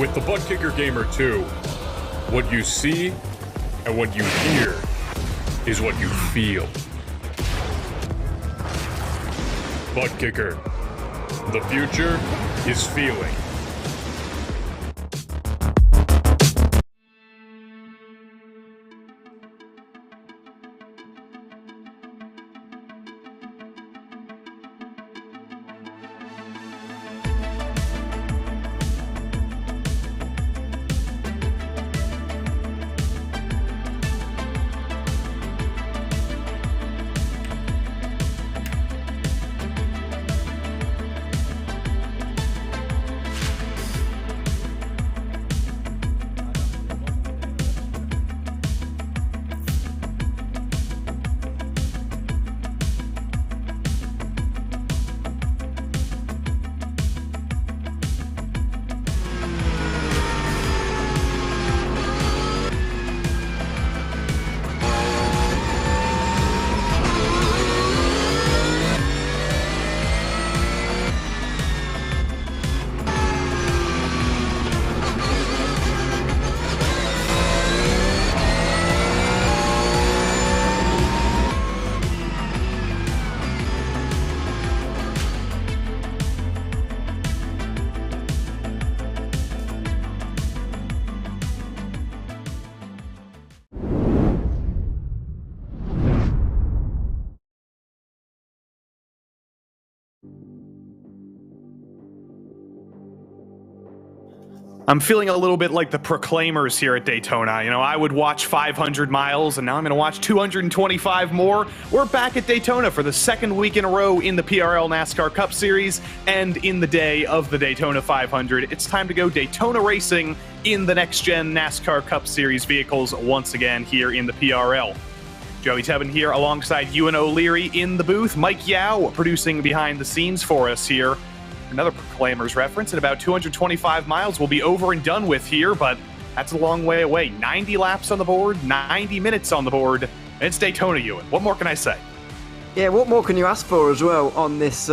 With the Butt Kicker Gamer 2, what you see and what you hear is what you feel. Butt Kicker. The future is feeling. I'm feeling a little bit like the Proclaimers here at Daytona. You know, I would watch 500 miles, and now I'm going to watch 225 more. We're back at Daytona for the second week in a row in the PRL NASCAR Cup Series, and in the day of the Daytona 500. It's time to go Daytona racing in the next-gen NASCAR Cup Series vehicles once again here in the PRL. Joey Tebben here alongside Ewan O'Leary in the booth. Mike Yao producing behind the scenes for us here. Another Proclaimers reference, and about 225 miles will be over and done with here, but that's a long way away. 90 laps on the board, 90 minutes on the board. It's Daytona, Ewan. What more can I say? Yeah, what more can you ask for as well on this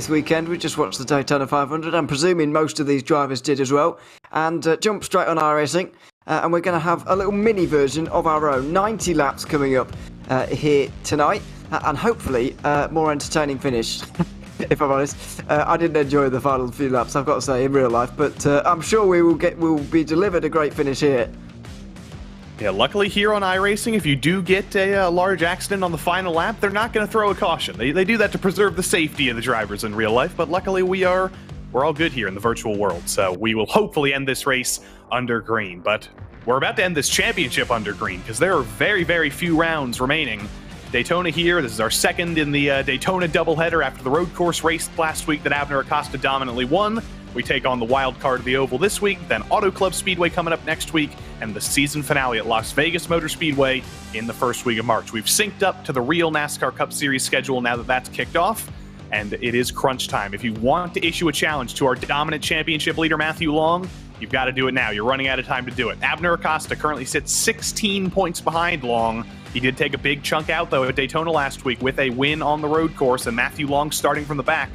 weekend? We just watched the Daytona 500. I'm presuming most of these drivers did as well. And jump straight on iRacing, and we're going to have a little mini version of our own. 90 laps coming up here tonight, and hopefully more entertaining finish. If I'm honest, I didn't enjoy the final few laps, I've got to say, in real life, but I'm sure we'll be delivered a great finish here. Yeah, luckily here on iRacing, if you do get a large accident on the final lap, they're not going to throw a caution. They do that to preserve the safety of the drivers in real life, but luckily we're all good here in the virtual world, so we will hopefully end this race under green. But we're about to end this championship under green, because there are very, very few rounds remaining. Daytona here, this is our second in the Daytona doubleheader after the road course race last week that Abner Acosta dominantly won. We take on the wild card of the Oval this week, then Auto Club Speedway coming up next week, and the season finale at Las Vegas Motor Speedway in the first week of March. We've synced up to the real NASCAR Cup Series schedule now that that's kicked off, and it is crunch time. If you want to issue a challenge to our dominant championship leader, Matthew Long, you've got to do it now. You're running out of time to do it. Abner Acosta currently sits 16 points behind Long. He did take a big chunk out, though, at Daytona last week with a win on the road course, and Matthew Long starting from the back.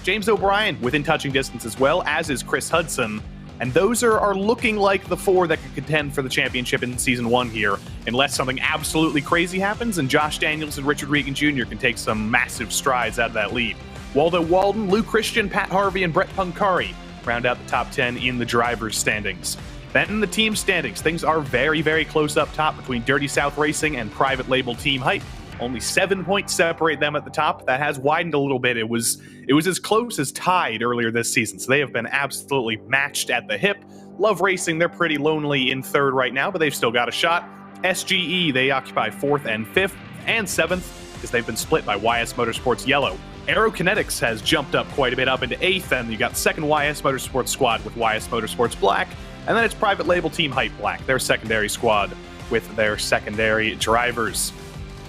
James O'Brien within touching distance as well, as is Chris Hudson. And those are looking like the four that could contend for the championship in Season 1 here, unless something absolutely crazy happens and Josh Daniels and Richard Regan Jr. can take some massive strides out of that lead. Waldo Walden, Lou Christian, Pat Harvey, and Brett Punkari round out the top 10 in the drivers' standings. Then in the team standings, things are very, very close up top between Dirty South Racing and Private Label Team Hype. Only 7 points separate them at the top. That has widened a little bit. It was as close as tied earlier this season, so they have been absolutely matched at the hip. Love Racing, they're pretty lonely in third right now, but they've still got a shot. SGE, they occupy 4th and 5th and 7th, as they've been split by YS Motorsports Yellow. Aerokinetics has jumped up quite a bit up into 8th, and you got second YS Motorsports squad with YS Motorsports Black. And then it's Private Label Team Hype Black, their secondary squad with their secondary drivers.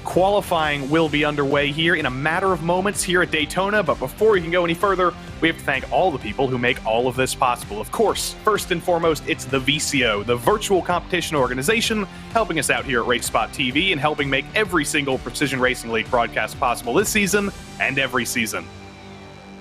Qualifying will be underway here in a matter of moments here at Daytona, but before we can go any further, we have to thank all the people who make all of this possible. Of course, first and foremost, it's the VCO, the virtual competition organization, helping us out here at RaceSpotTV and helping make every single Precision Racing League broadcast possible this season and every season.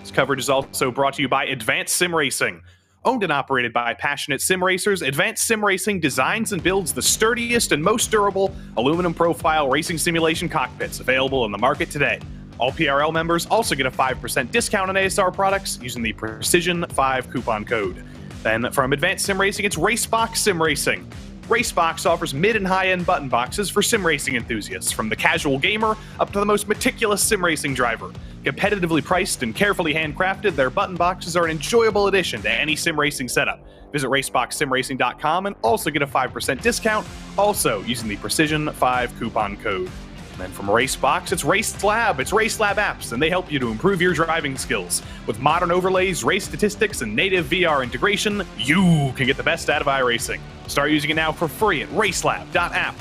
This coverage is also brought to you by Advanced Sim Racing. Owned and operated by passionate sim racers, Advanced Sim Racing designs and builds the sturdiest and most durable aluminum profile racing simulation cockpits available in the market today. All PRL members also get a 5% discount on ASR products using the Precision5 coupon code. Then from Advanced Sim Racing, it's Racebox Sim Racing. Racebox offers mid and high-end button boxes for sim racing enthusiasts, from the casual gamer up to the most meticulous sim racing driver. Competitively priced and carefully handcrafted, their button boxes are an enjoyable addition to any sim racing setup. Visit raceboxsimracing.com and also get a 5% discount, also using the Precision5 coupon code. And then from Racebox, it's RaceLab. It's RaceLab apps, and they help you to improve your driving skills. With modern overlays, race statistics, and native VR integration, you can get the best out of iRacing. Start using it now for free at racelab.app.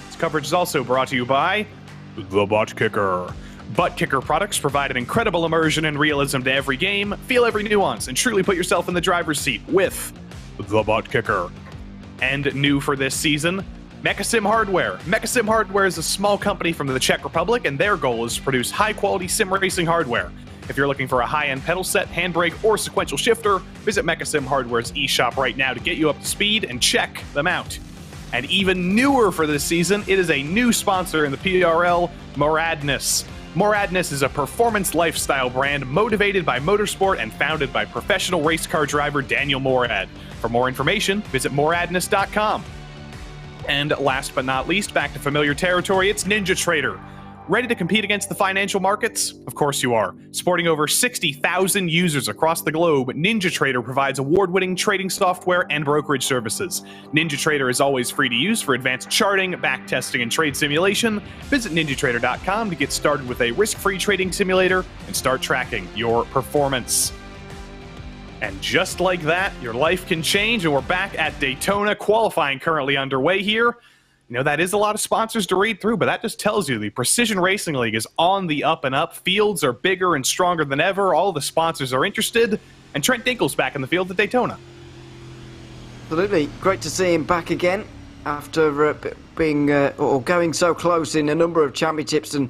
This coverage is also brought to you by The Butt Kicker. Butt Kicker products provide an incredible immersion and realism to every game. Feel every nuance and truly put yourself in the driver's seat with The Butt Kicker. And new for this season, Mechasim Hardware. Mechasim Hardware is a small company from the Czech Republic, and their goal is to produce high-quality sim racing hardware. If you're looking for a high-end pedal set, handbrake, or sequential shifter, visit Mechasim Hardware's eShop right now to get you up to speed and check them out. And even newer for this season, it is a new sponsor in the PRL, Moradness. Moradness is a performance lifestyle brand motivated by motorsport and founded by professional race car driver Daniel Morad. For more information, visit moradness.com. And last but not least, back to familiar territory, it's NinjaTrader. Ready to compete against the financial markets? Of course you are. Sporting over 60,000 users across the globe, NinjaTrader provides award-winning trading software and brokerage services. NinjaTrader is always free to use for advanced charting, backtesting, and trade simulation. Visit ninjatrader.com to get started with a risk-free trading simulator and start tracking your performance. And just like that, your life can change, and we're back at Daytona. Qualifying currently underway here. You know, that is a lot of sponsors to read through, but that just tells you the Precision Racing League is on the up and up. Fields are bigger and stronger than ever. All the sponsors are interested, and Trent Dinkel's back in the field at Daytona. Absolutely. Great to see him back again after being or going so close in a number of championships and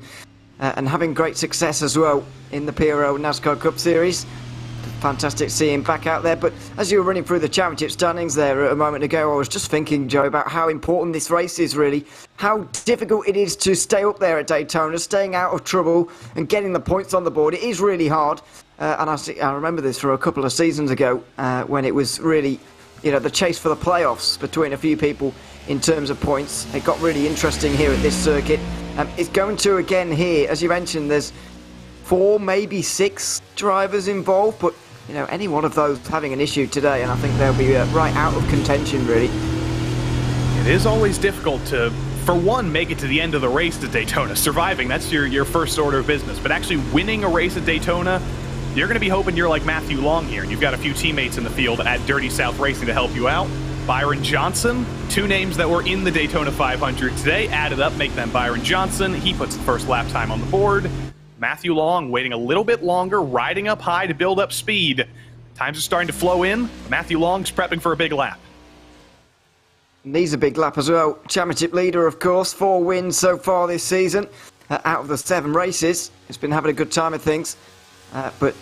having great success as well in the PRL NASCAR Cup Series. Fantastic to see him back out there. But as you were running through the championship standings there a moment ago, I was just thinking, Joe, about how important this race is really. How difficult it is to stay up there at Daytona, staying out of trouble and getting the points on the board. It is really hard. And I remember this from a couple of seasons ago when it was really, you know, the chase for the playoffs between a few people in terms of points. It got really interesting here at this circuit. It's going to again here. As you mentioned, there's 4, maybe 6 drivers involved, but you know, any one of those having an issue today, and I think they'll be right out of contention, really. It is always difficult to, for one, make it to the end of the race at Daytona. Surviving, that's your first order of business. But actually winning a race at Daytona, you're going to be hoping you're like Matthew Long here, and you've got a few teammates in the field at Dirty South Racing to help you out. Byron Johnson, 2 names that were in the Daytona 500 today, added up, make them Byron Johnson. He puts the first lap time on the board. Matthew Long waiting a little bit longer, riding up high to build up speed. Times are starting to flow in. Matthew Long's prepping for a big lap. Needs a big lap as well. Championship leader, of course. 4 wins so far this season out of the 7 races. He's been having a good time of things. But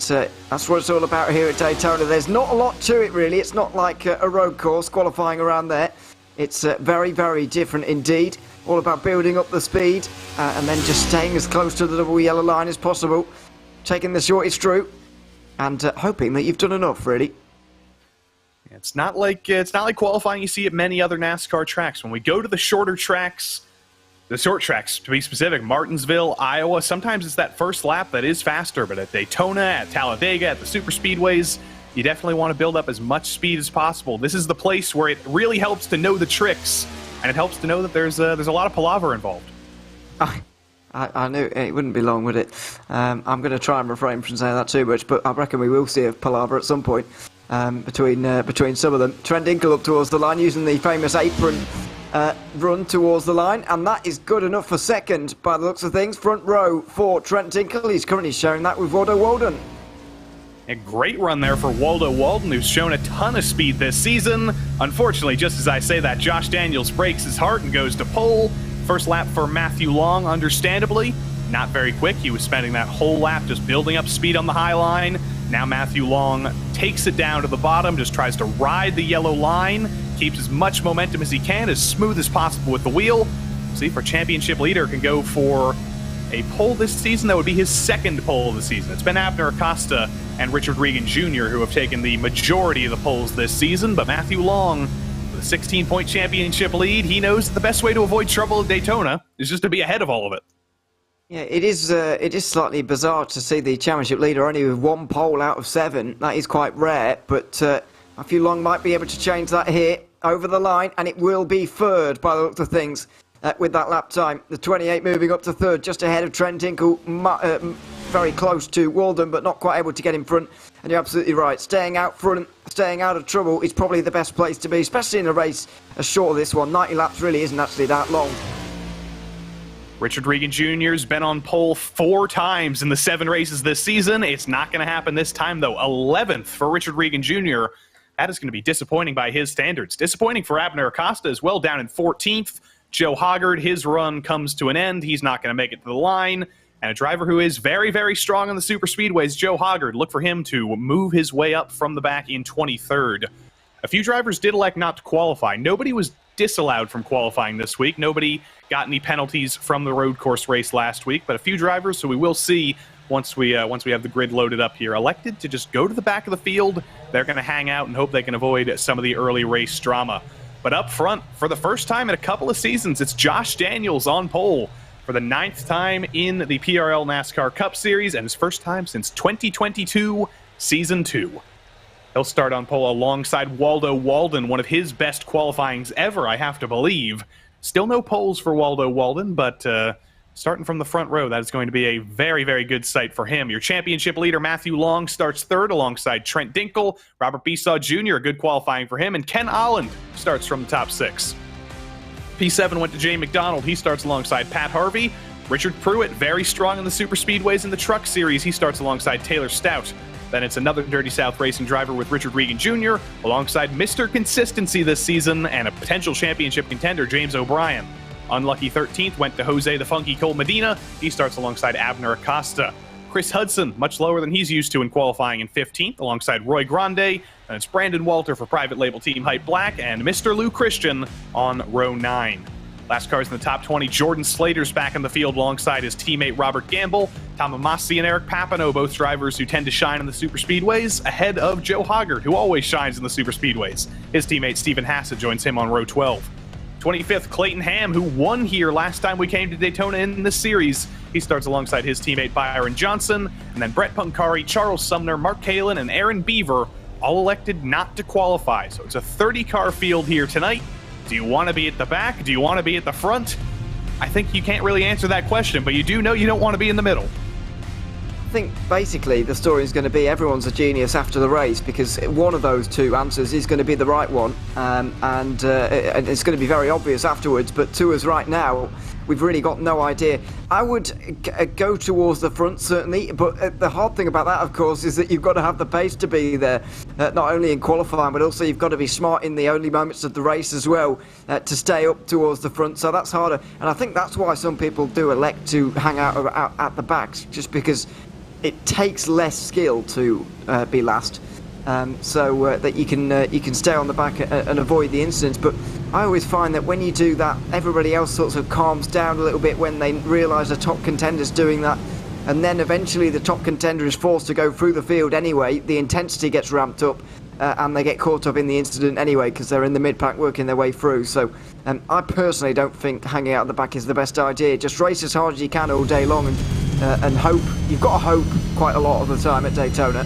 that's what it's all about here at Daytona. There's not a lot to it, really. It's not like a road course qualifying around there. It's very, very different indeed. All about building up the speed and then just staying as close to the double yellow line as possible, taking the shortest route, and hoping that you've done enough, really. It's not like qualifying you see at many other NASCAR tracks. When we go to the shorter tracks, the short tracks to be specific, Martinsville, Iowa, sometimes it's that first lap that is faster, but at Daytona, at Talladega, at the super speedways, you definitely want to build up as much speed as possible. This is the place where it really helps to know the tricks. And it helps to know that there's a lot of palaver involved. I knew it wouldn't be long, would it? I'm going to try and refrain from saying that too much, but I reckon we will see a palaver at some point between some of them. Trent Dinkel up towards the line using the famous apron run towards the line, and that is good enough for second by the looks of things. Front row for Trent Dinkel. He's currently sharing that with Waldo Walden. A great run there for Waldo Walden, who's shown a ton of speed this season. Unfortunately, just as I say that, Josh Daniels breaks his heart and goes to pole. First lap for Matthew Long, understandably. Not very quick. He was spending that whole lap just building up speed on the high line. Now Matthew Long takes it down to the bottom, just tries to ride the yellow line, keeps as much momentum as he can, as smooth as possible with the wheel. See if our championship leader can go for a pole this season. That would be his second pole of the season. It's been Abner Acosta and Richard Regan Jr. who have taken the majority of the poles this season, but Matthew Long, with a 16-point championship lead, he knows that the best way to avoid trouble at Daytona is just to be ahead of all of it. Yeah, it is slightly bizarre to see the championship leader only with 1 pole out of 7. That is quite rare, but Matthew Long might be able to change that here over the line, and it will be third by the looks of things with that lap time. The 28 moving up to third, just ahead of Trent Tinkle, very close to Walden, but not quite able to get in front. And you're absolutely right, staying out front, staying out of trouble is probably the best place to be, especially in a race as short as this one. 90 laps really isn't actually that long. Richard Regan Jr.'s been on pole 4 times in the 7 races this season. It's not going to happen this time, though. 11th for Richard Regan Jr. That is going to be disappointing by his standards. Disappointing for Abner Acosta as well, down in 14th. Joe Hoggard, his run comes to an end. He's not going to make it to the line. And a driver who is very, very strong on the super speedways, Joe Hoggard. Look for him to move his way up from the back in 23rd. A few drivers did elect not to qualify. Nobody was disallowed from qualifying this week. Nobody got any penalties from the road course race last week, but a few drivers, so we will see once we have the grid loaded up here, elected to just go to the back of the field. They're going to hang out and hope they can avoid some of the early race drama. But up front, for the first time in a couple of seasons, it's Josh Daniels on pole for the 9th time in the PRL NASCAR Cup Series, and his first time since 2022 Season 2. He'll start on pole alongside Waldo Walden, one of his best qualifyings ever, I have to believe. Still no poles for Waldo Walden, but starting from the front row, that is going to be a very, very good sight for him. Your championship leader, Matthew Long, starts 3rd alongside Trent Dinkle. Robert Besaw Jr., a good qualifying for him. And Ken Olland starts from the top 6. P7 went to Jay McDonald. He starts alongside Pat Harvey. Richard Pruitt, very strong in the super speedways in the Truck Series. He starts alongside Taylor Stout. Then it's another Dirty South Racing driver with Richard Regan Jr. alongside Mr. Consistency this season and a potential championship contender, James O'Brien. Unlucky 13th went to Jose the Funky Cole Medina. He starts alongside Abner Acosta. Chris Hudson, much lower than he's used to in qualifying, in 15th alongside Roy Grande. And it's Brandon Walter for private label team Hype Black and Mr. Lou Christian on row 9. Last cars in the top 20, Jordan Slater's back in the field alongside his teammate Robert Gamble. Tom Amassi and Eric Papineau, both drivers who tend to shine in the super speedways, ahead of Joe Hoggard, who always shines in the super speedways. His teammate Stephen Hassett joins him on row 12. 25th, Clayton Ham, who won here last time we came to Daytona in this series. He starts alongside his teammate Byron Johnson. And then Brett Punkari, Charles Sumner, Mark Kalin, and Aaron Beaver all elected not to qualify. So it's a 30-car field here tonight. Do you want to be at the back? Do you want to be at the front? I think you can't really answer that question, but you do know you don't want to be in the middle. I think basically the story is going to be everyone's a genius after the race, because one of those 2 answers is going to be the right one, and it's going to be very obvious afterwards, but to us right now, we've really got no idea. I would go towards the front, certainly, but the hard thing about that, of course, is that you've got to have the pace to be there, not only in qualifying, but also you've got to be smart in the early moments of the race as well, to stay up towards the front, so that's harder. And I think that's why some people do elect to hang out at the backs, just because it takes less skill to be last, so that you can stay on the back and avoid the incidents. But I always find that when you do that, everybody else sort of calms down a little bit when they realise the top contender's doing that, and then eventually the top contender is forced to go through the field anyway. The intensity gets ramped up, and they get caught up in the incident anyway because they're in the mid-pack working their way through. So I personally don't think hanging out at the back is the best idea. Just race as hard as you can all day long and hope. You've got to hope quite a lot of the time at Daytona.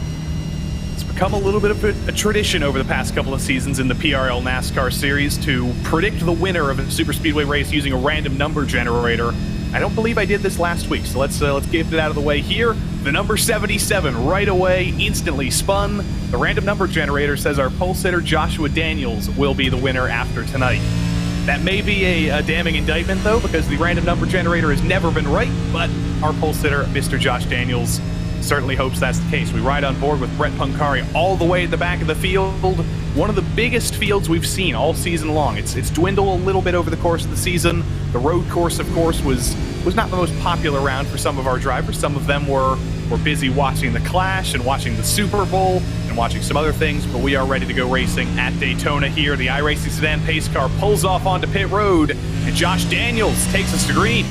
It's become a little bit of a tradition over the past couple of seasons in the PRL NASCAR series to predict the winner of a super speedway race using a random number generator. I don't believe I did this last week, so let's get it out of the way here. The number 77 right away, instantly spun. The random number generator says our pole sitter Joshua Daniels will be the winner after tonight. That may be a damning indictment, though, because the random number generator has never been right, but our pole sitter, Mr. Josh Daniels, certainly hopes that's the case. We ride on board with Brett Punkari all the way at the back of the field. One of the biggest fields we've seen all season long. It's dwindled a little bit over the course of the season. The road course, of course, was not the most popular round for some of our drivers. Some of them were We're busy watching the Clash and watching the Super Bowl and watching some other things, but we are ready to go racing at Daytona here. The iRacing sedan pace car pulls off onto pit road, and Josh Daniels takes us to green.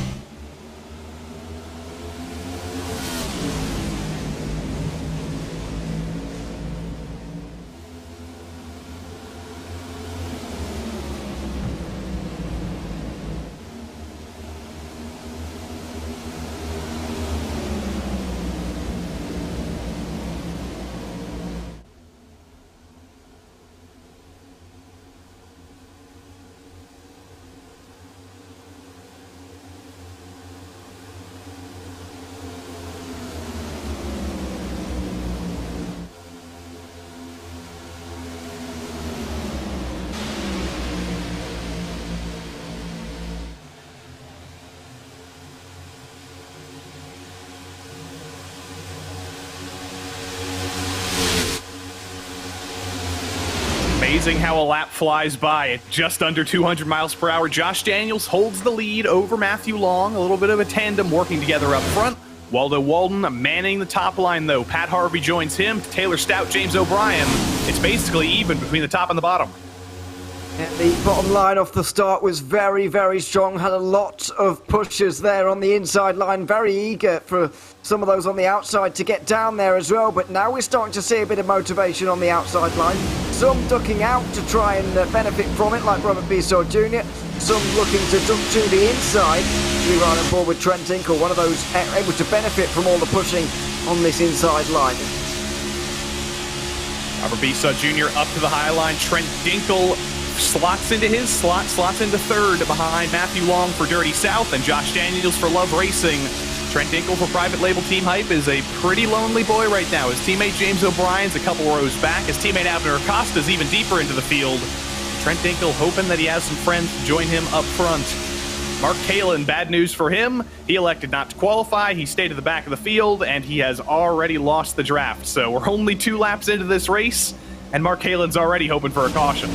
Amazing how a lap flies by at just under 200 miles per hour. Josh Daniels holds the lead over Matthew Long. A little bit of a tandem working together up front. Waldo Walden manning the top line, though. Pat Harvey joins him. Taylor Stout, James O'Brien. It's basically even between the top and the bottom. Yeah, the bottom line off the start was very, very strong. Had a lot of pushes there on the inside line. Very eager for some of those on the outside to get down there as well. But now we're starting to see a bit of motivation on the outside line. Some ducking out to try and benefit from it, like Robert Bissau Jr. Some looking to duck to the inside. We ride on board with Trent Dinkle, one of those able to benefit from all the pushing on this inside line. Robert Bissau Jr. up to the high line. Trent Dinkle slots into his slot, slots into third behind Matthew Long for Dirty South and Josh Daniels for Love Racing. Trent Dinkle for Private Label Team Hype is a pretty lonely boy right now. His teammate James O'Brien's a couple rows back. His teammate Abner Acosta's even deeper into the field. Trent Dinkle hoping that he has some friends to join him up front. Mark Kalin, bad news for him. He elected not to qualify. He stayed at the back of the field, and he has already lost the draft. So we're only 2 laps into this race, and Mark Kalin's already hoping for a caution.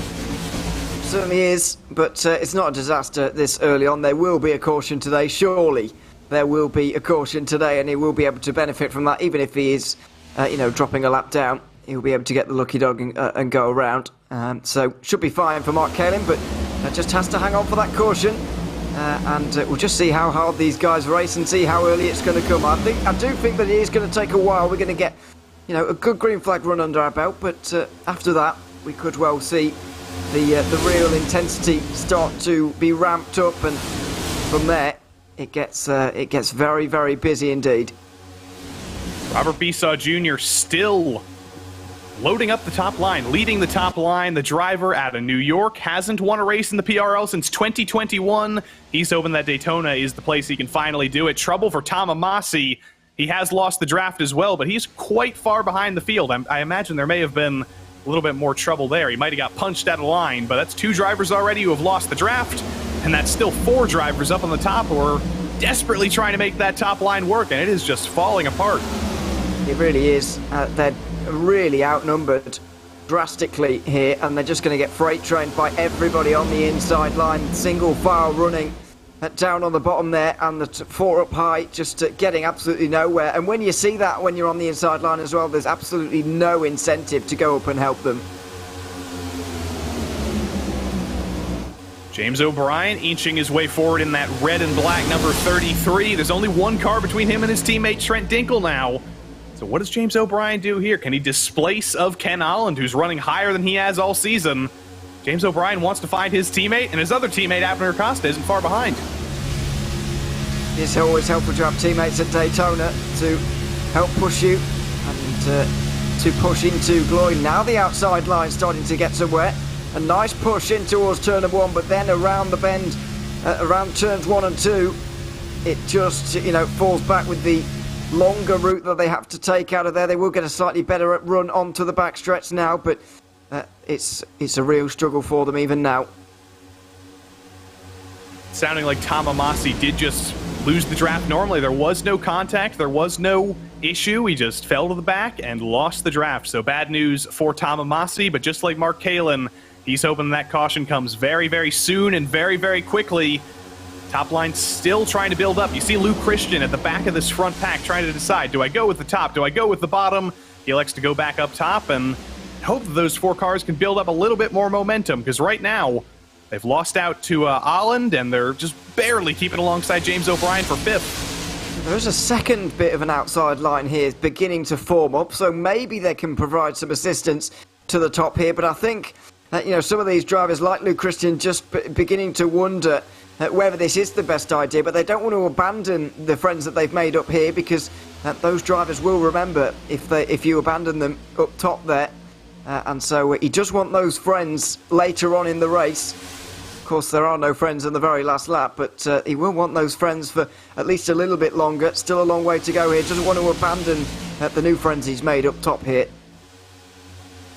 Certainly is, but it's not a disaster this early on. There will be a caution today, surely. There will be a caution today, and he will be able to benefit from that, even if he is, dropping a lap down. He'll be able to get the lucky dog and go around. So should be fine for Mark Kalin, but just has to hang on for that caution. And we'll just see how hard these guys race and see how early it's going to come. I do think that it is going to take a while. We're going to get, a good green flag run under our belt, but after that, we could well see the real intensity start to be ramped up, and from there, it gets very, very busy indeed. Robert Bissau Jr. still loading up the top line, leading the top line. The driver out of New York hasn't won a race in the PRL since 2021. He's hoping that Daytona is the place he can finally do it. Trouble for Tom Amasi. He has lost the draft as well, but he's quite far behind the field. I imagine there may have been a little bit more trouble there. He might have got punched out of line, but that's 2 drivers already who have lost the draft, and that's still 4 drivers up on the top who are desperately trying to make that top line work, and it is just falling apart. It really is. They're really outnumbered drastically here, and they're just going to get freight trained by everybody on the inside line. Single file running down on the bottom there, and the 4 up high just getting absolutely nowhere. And when you see that when you're on the inside line as well, there's absolutely no incentive to go up and help them. James O'Brien inching his way forward in that red and black number 33. There's only 1 car between him and his teammate Trent Dinkle now. So what does James O'Brien do here? Can he displace of Ken Holland, who's running higher than he has all season? James O'Brien wants to find his teammate, and his other teammate, Abner Acosta, isn't far behind. It's always helpful to have teammates at Daytona to help push you and to push into glory. Now the outside line starting to get somewhere. A nice push in towards turn of 1, but then around the bend, around turns 1 and 2, it just, falls back with the longer route that they have to take out of there. They will get a slightly better run onto the backstretch now, but it's a real struggle for them even now. Sounding like Tom Amasi did just lose the draft normally. There was no contact, there was no issue. He just fell to the back and lost the draft. So bad news for Tom Amasi, but just like Mark Kalin, he's hoping that caution comes very, very soon and very, very quickly. Top line still trying to build up. You see Luke Christian at the back of this front pack trying to decide, do I go with the top? Do I go with the bottom? He elects to go back up top and hope that those 4 cars can build up a little bit more momentum, because right now they've lost out to Holland, and they're just barely keeping alongside James O'Brien for 5th. There's a second bit of an outside line here beginning to form up, so maybe they can provide some assistance to the top here, but I think that, some of these drivers like Luke Christian just beginning to wonder whether this is the best idea, but they don't want to abandon the friends that they've made up here, because those drivers will remember if you abandon them up top there. And so he does want those friends later on in the race. Of course, there are no friends in the very last lap, but he will want those friends for at least a little bit longer. Still a long way to go here. Doesn't want to abandon the new friends he's made up top here.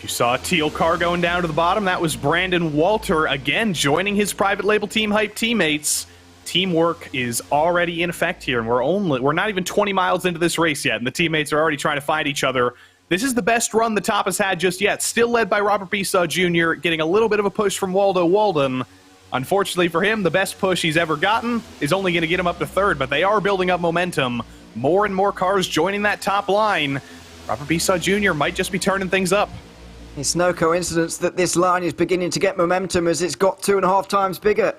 You saw a teal car going down to the bottom. That was Brandon Walter again joining his private label Team Hype teammates. Teamwork is already in effect here, and we're not even 20 miles into this race yet, and the teammates are already trying to find each other. This is the best run the top has had just yet. Still led by Robert Besaw Jr., getting a little bit of a push from Waldo Walden. Unfortunately for him, the best push he's ever gotten is only going to get him up to 3rd, but they are building up momentum. More and more cars joining that top line. Robert Besaw Jr. might just be turning things up. It's no coincidence that this line is beginning to get momentum as it's got 2.5 times bigger,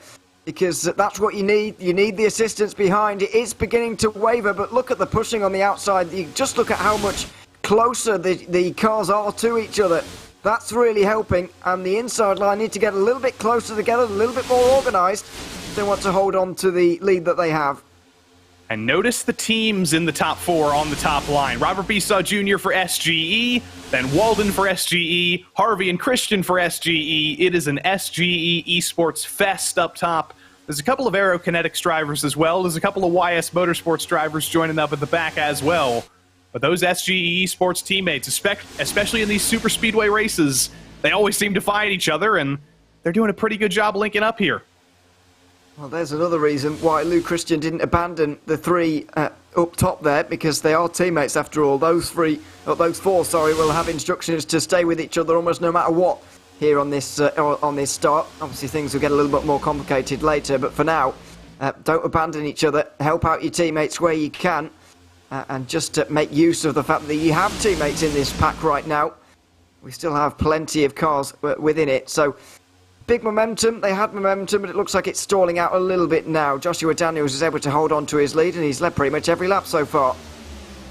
because that's what you need. You need the assistance behind. It is beginning to waver, but look at the pushing on the outside. You just look at how much closer the cars are to each other. That's really helping, and the inside line need to get a little bit closer together, a little bit more organised if they want to hold on to the lead that they have. And notice the teams in the top 4 on the top line. Robert Besaw Jr. for SGE, then Walden for SGE, Harvey and Christian for SGE. It is an SGE esports fest up top. There's a couple of Aerokinetics drivers as well. There's a couple of YS Motorsports drivers joining up at the back as well. But those SGE esports teammates, especially in these super speedway races, they always seem to find each other, and they're doing a pretty good job linking up here. Well, there's another reason why Luke Christian didn't abandon the 3 up top there, because they are teammates after all. Those 4, will have instructions to stay with each other almost no matter what here on this start. Obviously, things will get a little bit more complicated later, but for now, don't abandon each other. Help out your teammates where you can, and just make use of the fact that you have teammates in this pack right now. We still have plenty of cars within it, so big momentum. They had momentum, but it looks like it's stalling out a little bit now. Joshua Daniels is able to hold on to his lead, and he's led pretty much every lap so far.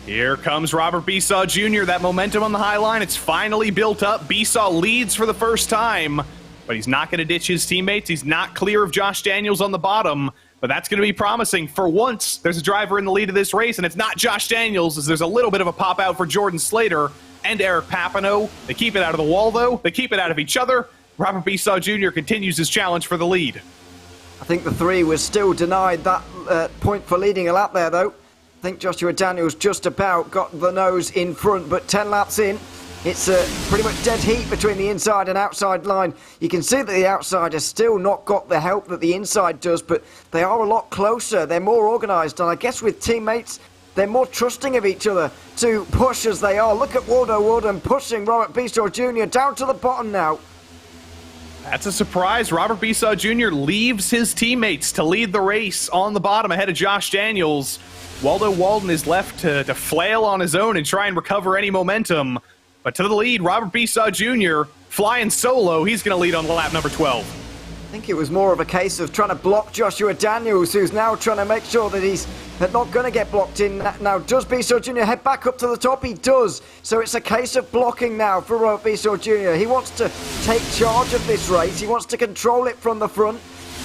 Here comes Robert Besaw Jr. That momentum on the high line, it's finally built up. Besaw leads for the first time, but he's not going to ditch his teammates. He's not clear of Josh Daniels on the bottom, but that's going to be promising. For once, there's a driver in the lead of this race, and it's not Josh Daniels, as there's a little bit of a pop-out for Jordan Slater and Eric Papineau. They keep it out of the wall, though. They keep it out of each other. Robert Besaw Jr. continues his challenge for the lead. I think the 3 was still denied that point for leading a lap there, though. I think Joshua Daniels just about got the nose in front, but 10 laps in, it's pretty much dead heat between the inside and outside line. You can see that the outside has still not got the help that the inside does, but they are a lot closer. They're more organised, and I guess with teammates, they're more trusting of each other to push as they are. Look at Waldo Walden pushing Robert Besaw Jr. down to the bottom now. That's a surprise. Robert Besaw Jr. leaves his teammates to lead the race on the bottom ahead of Josh Daniels. Waldo Walden is left to flail on his own and try and recover any momentum. But to the lead, Robert Besaw Jr. flying solo. He's going to lead on lap number 12. I think it was more of a case of trying to block Joshua Daniels, who's now trying to make sure that he's not going to get blocked in. Now, does Besaw Jr. head back up to the top? He does. So it's a case of blocking now for Robert Besaw Jr. He wants to take charge of this race. He wants to control it from the front,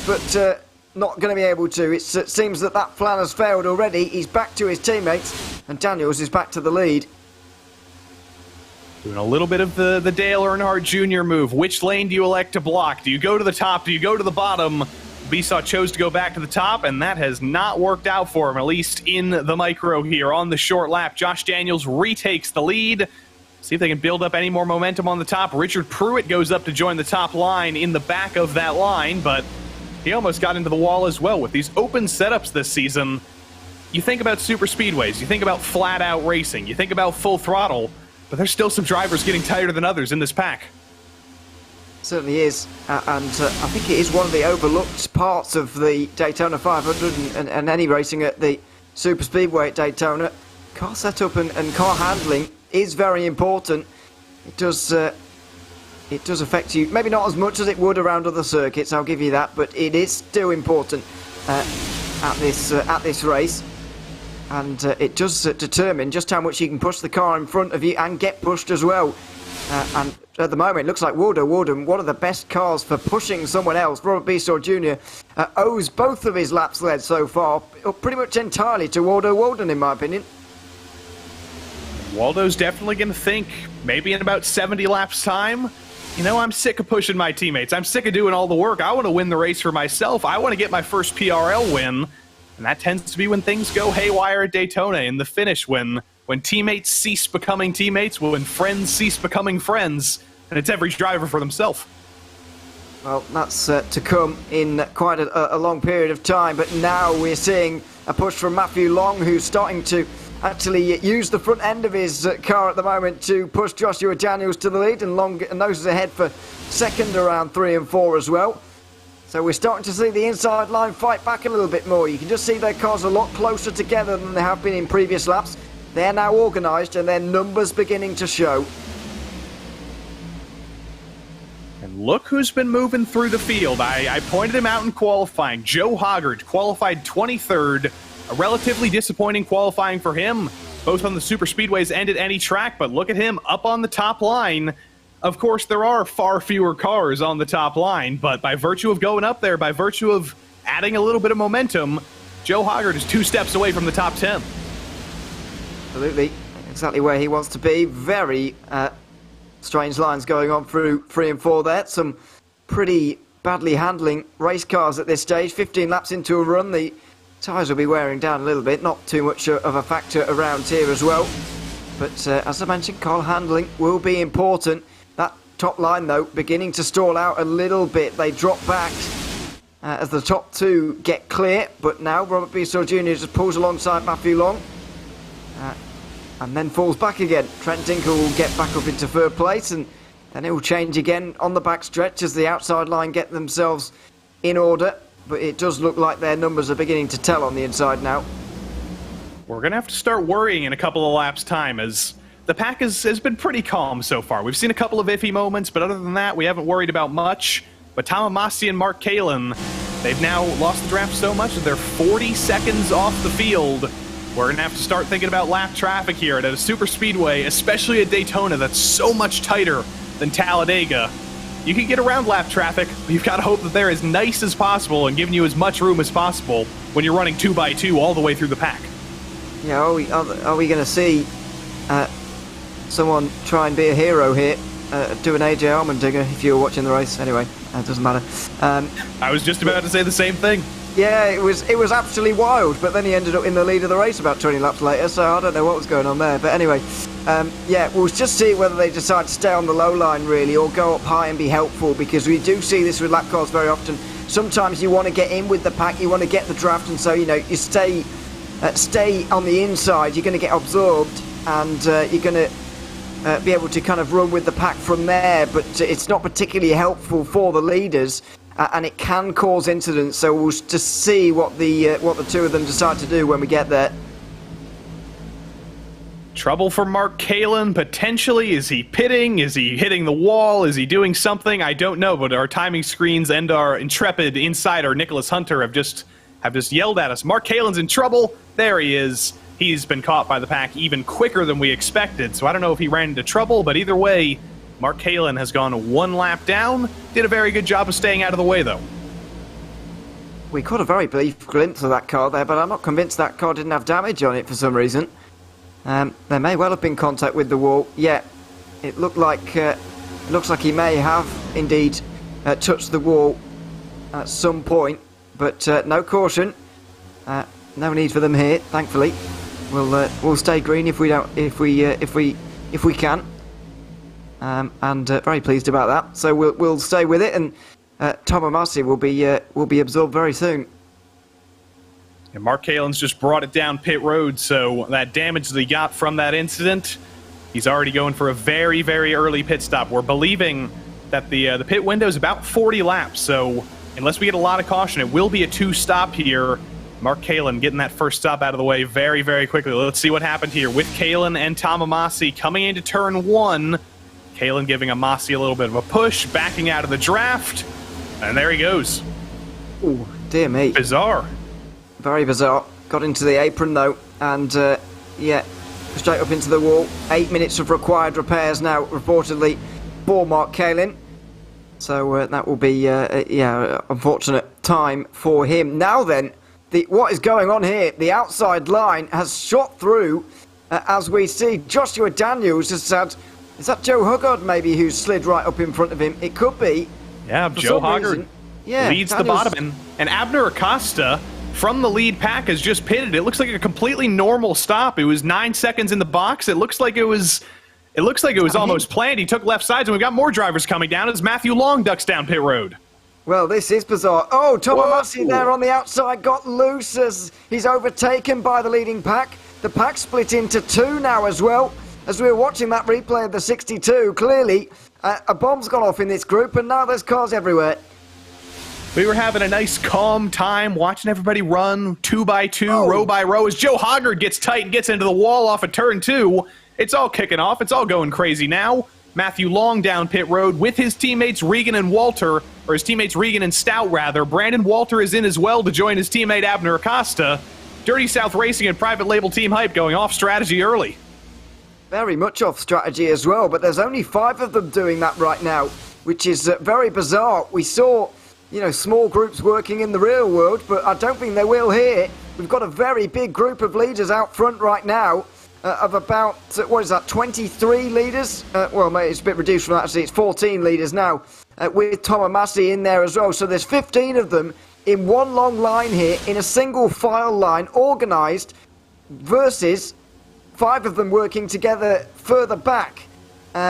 but not going to be able to. It seems that plan has failed already. He's back to his teammates, and Daniels is back to the lead. Doing a little bit of the Dale Earnhardt Jr. move. Which lane do you elect to block? Do you go to the top? Do you go to the bottom? Besaw chose to go back to the top, and that has not worked out for him, at least in the micro here on the short lap. Josh Daniels retakes the lead. See if they can build up any more momentum on the top. Richard Pruitt goes up to join the top line in the back of that line, but he almost got into the wall as well. With these open setups this season, you think about super speedways, you think about flat-out racing, you think about full throttle, but there's still some drivers getting tighter than others in this pack. Certainly is, and I think it is one of the overlooked parts of the Daytona 500 and any racing at the Super Speedway at Daytona. Car setup and car handling is very important. It does affect you, maybe not as much as it would around other circuits, I'll give you that, but it is still important at this race, and it does determine just how much you can push the car in front of you and get pushed as well. And at the moment, it looks like Walden, one of the best cars for pushing someone else. Robert Bisor Jr. Owes both of his laps led so far pretty much entirely to Walden, in my opinion. Waldo's definitely going to think, maybe in about 70 laps time, you know, I'm sick of pushing my teammates. I'm sick of doing all the work. I want to win the race for myself. I want to get my first PRL win. And that tends to be when things go haywire at Daytona in the finish, when teammates cease becoming teammates, when friends cease becoming friends, and it's every driver for themselves. Well, that's to come in quite a long period of time, but now we're seeing a push from Matthew Long, who's starting to actually use the front end of his car at the moment to push Joshua Daniels to the lead, and Long noses ahead for second around 3 and 4 as well. So we're starting to see the inside line fight back a little bit more. You can just see their cars a lot closer together than they have been in previous laps. They're now organised and their numbers beginning to show. And look who's been moving through the field. I pointed him out in qualifying. Joe Hoggard qualified 23rd. A relatively disappointing qualifying for him, both on the super speedways and at any track, but look at him up on the top line. Of course, there are far fewer cars on the top line, but by virtue of going up there, by virtue of adding a little bit of momentum, Joe Hoggard is 2 steps away from the top 10. Absolutely, exactly where he wants to be. Very strange lines going on through 3 and 4 there. Some pretty badly handling race cars at this stage. 15 laps into a run, the tyres will be wearing down a little bit. Not too much of a factor around here as well. But as I mentioned, car handling will be important. That top line, though, beginning to stall out a little bit. They drop back as the top 2 get clear. But now Robert Bisor Jr. just pulls alongside Matthew Long. And then falls back again. Trent Dinkle will get back up into 3rd place, and then it will change again on the back stretch as the outside line get themselves in order. But it does look like their numbers are beginning to tell on the inside now. We're going to have to start worrying in a couple of laps' time, as the pack has been pretty calm so far. We've seen a couple of iffy moments, but other than that, we haven't worried about much. But Tom Amassi and Mark Kalin, they've now lost the draft so much that they're 40 seconds off the field. We're going to have to start thinking about lap traffic here at a super speedway, especially at Daytona, that's so much tighter than Talladega. You can get around lap traffic, but you've got to hope that they're as nice as possible and giving you as much room as possible when you're running 2x2 all the way through the pack. Yeah, are we going to see someone try and be a hero here? Do an AJ Allmendinger if you were watching the race. Anyway, it doesn't matter. I was just about to say the same thing. Yeah, it was absolutely wild, but then he ended up in the lead of the race about 20 laps later, so I don't know what was going on there. But anyway, yeah, we'll just see whether they decide to stay on the low line, really, or go up high and be helpful, because we do see this with lap cars very often. Sometimes you want to get in with the pack, you want to get the draft, and so, you know, you stay on the inside, you're going to get absorbed, and you're going to be able to kind of run with the pack from there, but it's not particularly helpful for the leaders. And it can cause incidents, so we'll just see what the 2 of them decide to do when we get there. Trouble for Mark Kalin, potentially. Is he pitting? Is he hitting the wall? Is he doing something? I don't know, but our timing screens and our intrepid insider, Nicholas Hunter, have just yelled at us. Mark Kalin's in trouble. There he is. He's been caught by the pack even quicker than we expected, so I don't know if he ran into trouble, but either way, Mark Kalin has gone 1 lap down. Did a very good job of staying out of the way, though. We caught a very brief glimpse of that car there, but I'm not convinced that car didn't have damage on it for some reason. There may well have been contact with the wall. Yeah, it looks like he may have indeed touched the wall at some point, but no caution. No need for them here, thankfully. We'll stay green if we can. And very pleased about that. So we'll stay with it, and Tom Amassi will be absorbed very soon. And Mark Kalin's just brought it down pit road, so that damage that he got from that incident, he's already going for a very, very early pit stop. We're believing that the pit window is about 40 laps, so unless we get a lot of caution, it will be a 2-stop here. Mark Kalin getting that first stop out of the way very, very quickly. Let's see what happened here with Kalin and Tom Amasi coming into turn 1. Kalin giving Amasi a little bit of a push, backing out of the draft, and there he goes. Oh, dear me. Bizarre. Very bizarre. Got into the apron, though, and, yeah, straight up into the wall. 8 minutes of required repairs now, reportedly, for Mark Kalin. So that will be, unfortunate time for him. Now then, what is going on here? The outside line has shot through, as we see. Joshua Daniels has had... Is that Joe Huggard, maybe, who's slid right up in front of him? It could be. Yeah, Joe Huggard leads the bottom. And Abner Acosta, from the lead pack, has just pitted. It looks like a completely normal stop. It was 9 seconds in the box. It looks like it was almost planned. He took left sides, and we've got more drivers coming down as Matthew Long ducks down pit road. Well, this is bizarre. Oh, Tom Amasi there on the outside got loose as he's overtaken by the leading pack. The pack split into 2 now as well. As we were watching that replay of the 62, clearly a bomb's gone off in this group, and now there's cars everywhere. We were having a nice, calm time watching everybody run 2 by 2, row by row, as Joe Hoggard gets tight and gets into the wall off of turn 2. It's all kicking off. It's all going crazy now. Matthew Long down pit road with his teammates Regan and Walter, or his teammates Regan and Stout, rather. Brandon Walter is in as well to join his teammate Abner Acosta. Dirty South Racing and private label Team Hype going off strategy early. Very much off strategy as well, but there's only 5 of them doing that right now, which is very bizarre. We saw, small groups working in the real world, but I don't think they will here. We've got a very big group of leaders out front right now, of about, 23 leaders? Well, mate, it's a bit reduced from that, actually. It's 14 leaders now, with Tom Amasi in there as well. So there's 15 of them in one long line here, in a single file line, organised, versus 5 of them working together further back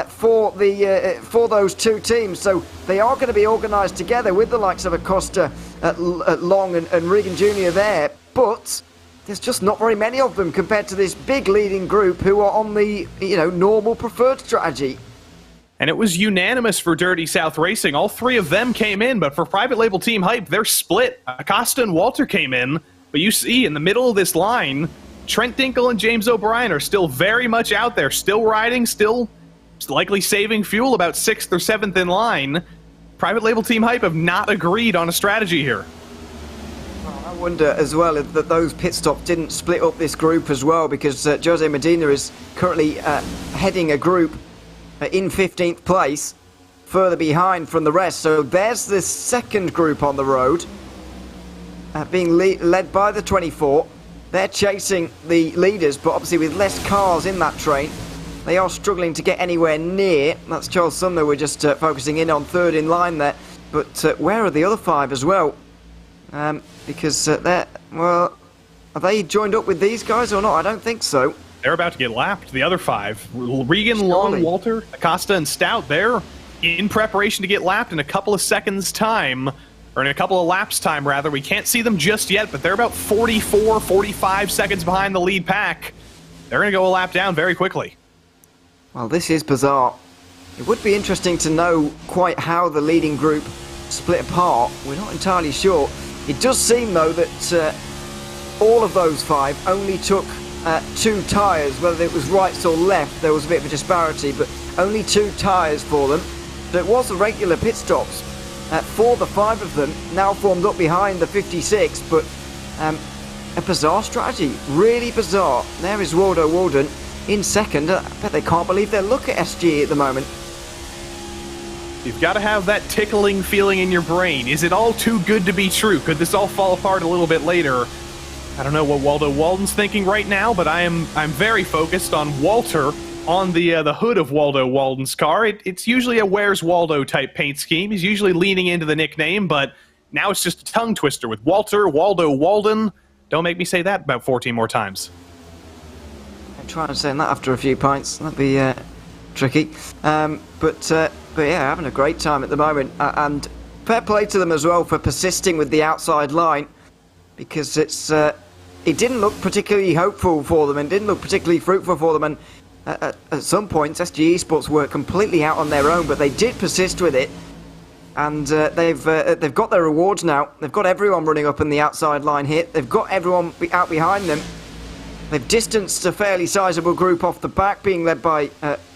for those 2 teams. So they are going to be organised together with the likes of Acosta, Long and Regan Jr. there. But there's just not very many of them compared to this big leading group who are on the normal preferred strategy. And it was unanimous for Dirty South Racing. All 3 of them came in, but for private label Team Hype, they're split. Acosta and Walter came in, but you see in the middle of this line, Trent Dinkle and James O'Brien are still very much out there, still riding, still likely saving fuel about 6th or 7th in line. Private label Team Hype have not agreed on a strategy here. I wonder as well if those pit stops didn't split up this group as well, because Jose Medina is currently heading a group in 15th place, further behind from the rest. So there's the second group on the road, being led by the 24. They're chasing the leaders, but obviously with less cars in that train, they are struggling to get anywhere near. That's Charles Sumner. We're just focusing in on 3rd in line there. But where are the other 5 as well? Because are they joined up with these guys or not? I don't think so. They're about to get lapped. The other 5, Regan, Long, Walter, Acosta, and Stout, they're in preparation to get lapped in a couple of seconds' time. Or in a couple of laps time, rather. We can't see them just yet, but they're about 44, 45 seconds behind the lead pack. They're going to go a lap down very quickly. Well, this is bizarre. It would be interesting to know quite how the leading group split apart. We're not entirely sure. It does seem, though, that all of those 5 only took 2 tyres, whether it was rights or left. There was a bit of a disparity, but only 2 tyres for them. So it was the regular pit stops. For the 5 of them, now formed up behind the 56, but a bizarre strategy, really bizarre. There is Waldo Walden in second. I bet they can't believe their luck at SG at the moment. You've got to have that tickling feeling in your brain. Is it all too good to be true? Could this all fall apart a little bit later? I don't know what Waldo Walden's thinking right now, but I'm very focused on Walter on the hood of Waldo Walden's car. It's usually a Where's Waldo type paint scheme. He's usually leaning into the nickname, but now it's just a tongue twister with Walter, Waldo Walden. Don't make me say that about 14 more times. I'm trying to say that after a few pints. That'd be tricky. But yeah, having a great time at the moment. And fair play to them as well for persisting with the outside line, because it didn't look particularly hopeful for them and didn't look particularly fruitful for them. And at some points, SG Esports were completely out on their own, but they did persist with it. And they've got their rewards now. They've got everyone running up in the outside line here. They've got everyone out behind them. They've distanced a fairly sizable group off the back, being led by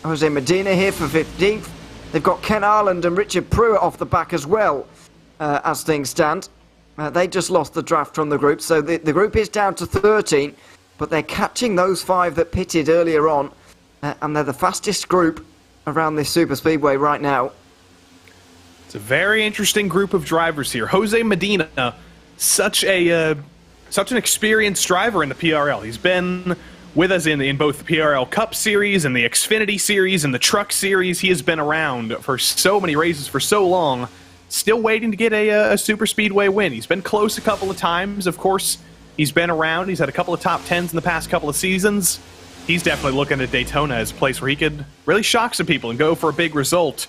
Jose Medina here for 15th. They've got Ken Arland and Richard Pruitt off the back as well, as things stand. They just lost the draft from the group, so the group is down to 13, but they're catching those 5 that pitted earlier on, and they're the fastest group around this super speedway right now. It's a very interesting group of drivers here. Jose Medina, such an experienced driver in the PRL. He's been with us in both the PRL Cup Series and the Xfinity Series and the Truck Series. He has been around for so many races for so long, still waiting to get a super speedway win. He's been close a couple of times. Of course, he's been around. He's had a couple of top 10s in the past couple of seasons. He's definitely looking at Daytona as a place where he could really shock some people and go for a big result.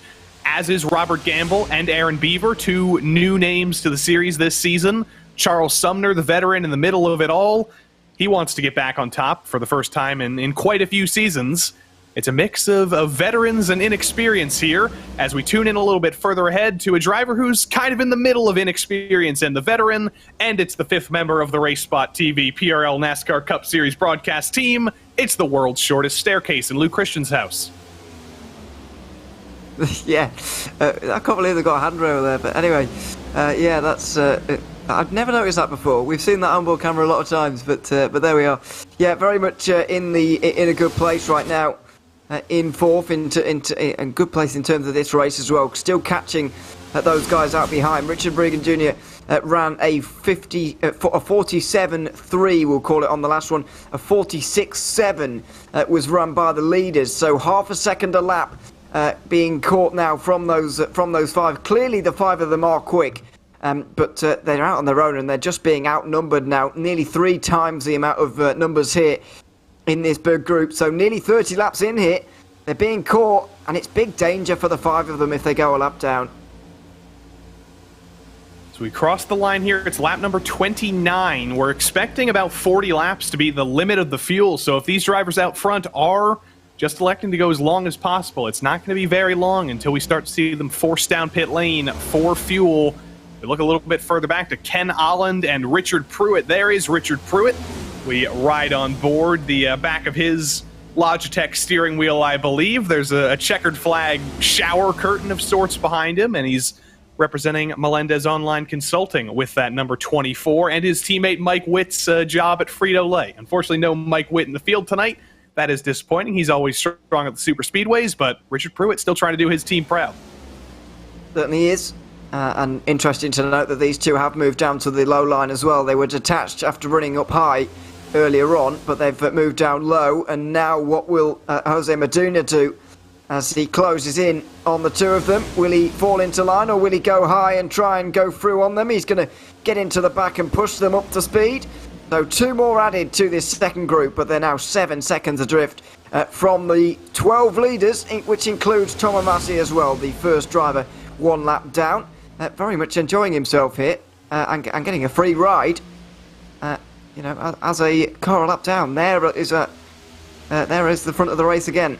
As is Robert Gamble and Aaron Beaver, 2 new names to the series this season. Charles Sumner, the veteran in the middle of it all. He wants to get back on top for the first time in quite a few seasons. It's a mix of veterans and inexperience here as we tune in a little bit further ahead to a driver who's kind of in the middle of inexperience and the veteran, and it's the 5th member of the RaceSpotTV PRL NASCAR Cup Series broadcast team. It's the world's shortest staircase in Lou Christian's house. Yeah, I can't believe they got a handrail there, but anyway, yeah, that's... I've never noticed that before. We've seen that onboard camera a lot of times, but there we are. Yeah, very much in a good place right now. In 4th, in a good place in terms of this race as well. Still catching those guys out behind. Richard Bregan Jr. Ran a 47.3, we'll call it on the last one. A 46.7 was run by the leaders, so half a second a lap. Being caught now from those 5. Clearly the 5 of them are quick, but they're out on their own and they're just being outnumbered now. Nearly 3 times the amount of numbers here in this big group. So nearly 30 laps in here. They're being caught, and it's big danger for the 5 of them if they go a lap down. So we cross the line here. It's lap number 29. We're expecting about 40 laps to be the limit of the fuel. So if these drivers out front are just electing to go as long as possible, it's not going to be very long until we start to see them force down pit lane for fuel. We look a little bit further back to Ken Holland and Richard Pruitt. There is Richard Pruitt. We ride on board the back of his Logitech steering wheel, I believe. There's a checkered flag shower curtain of sorts behind him, and he's representing Melendez Online Consulting with that number 24 and his teammate Mike Witt's job at Frito-Lay. Unfortunately, no Mike Witt in the field tonight. That is disappointing. He's always strong at the super speedways, but Richard Pruitt still trying to do his team proud. Certainly is. And interesting to note that these 2 have moved down to the low line as well. They were detached after running up high earlier on, but they've moved down low. And now what will Jose Medina do as he closes in on the 2 of them? Will he fall into line, or will he go high and try and go through on them? He's going to get into the back and push them up to speed. So 2 more added to this second group, but they're now 7 seconds adrift from the 12 leaders, which includes Tom Amasi as well, the first driver 1 lap down. Very much enjoying himself here and getting a free ride. You know, as a car a lap down. There is the front of the race again.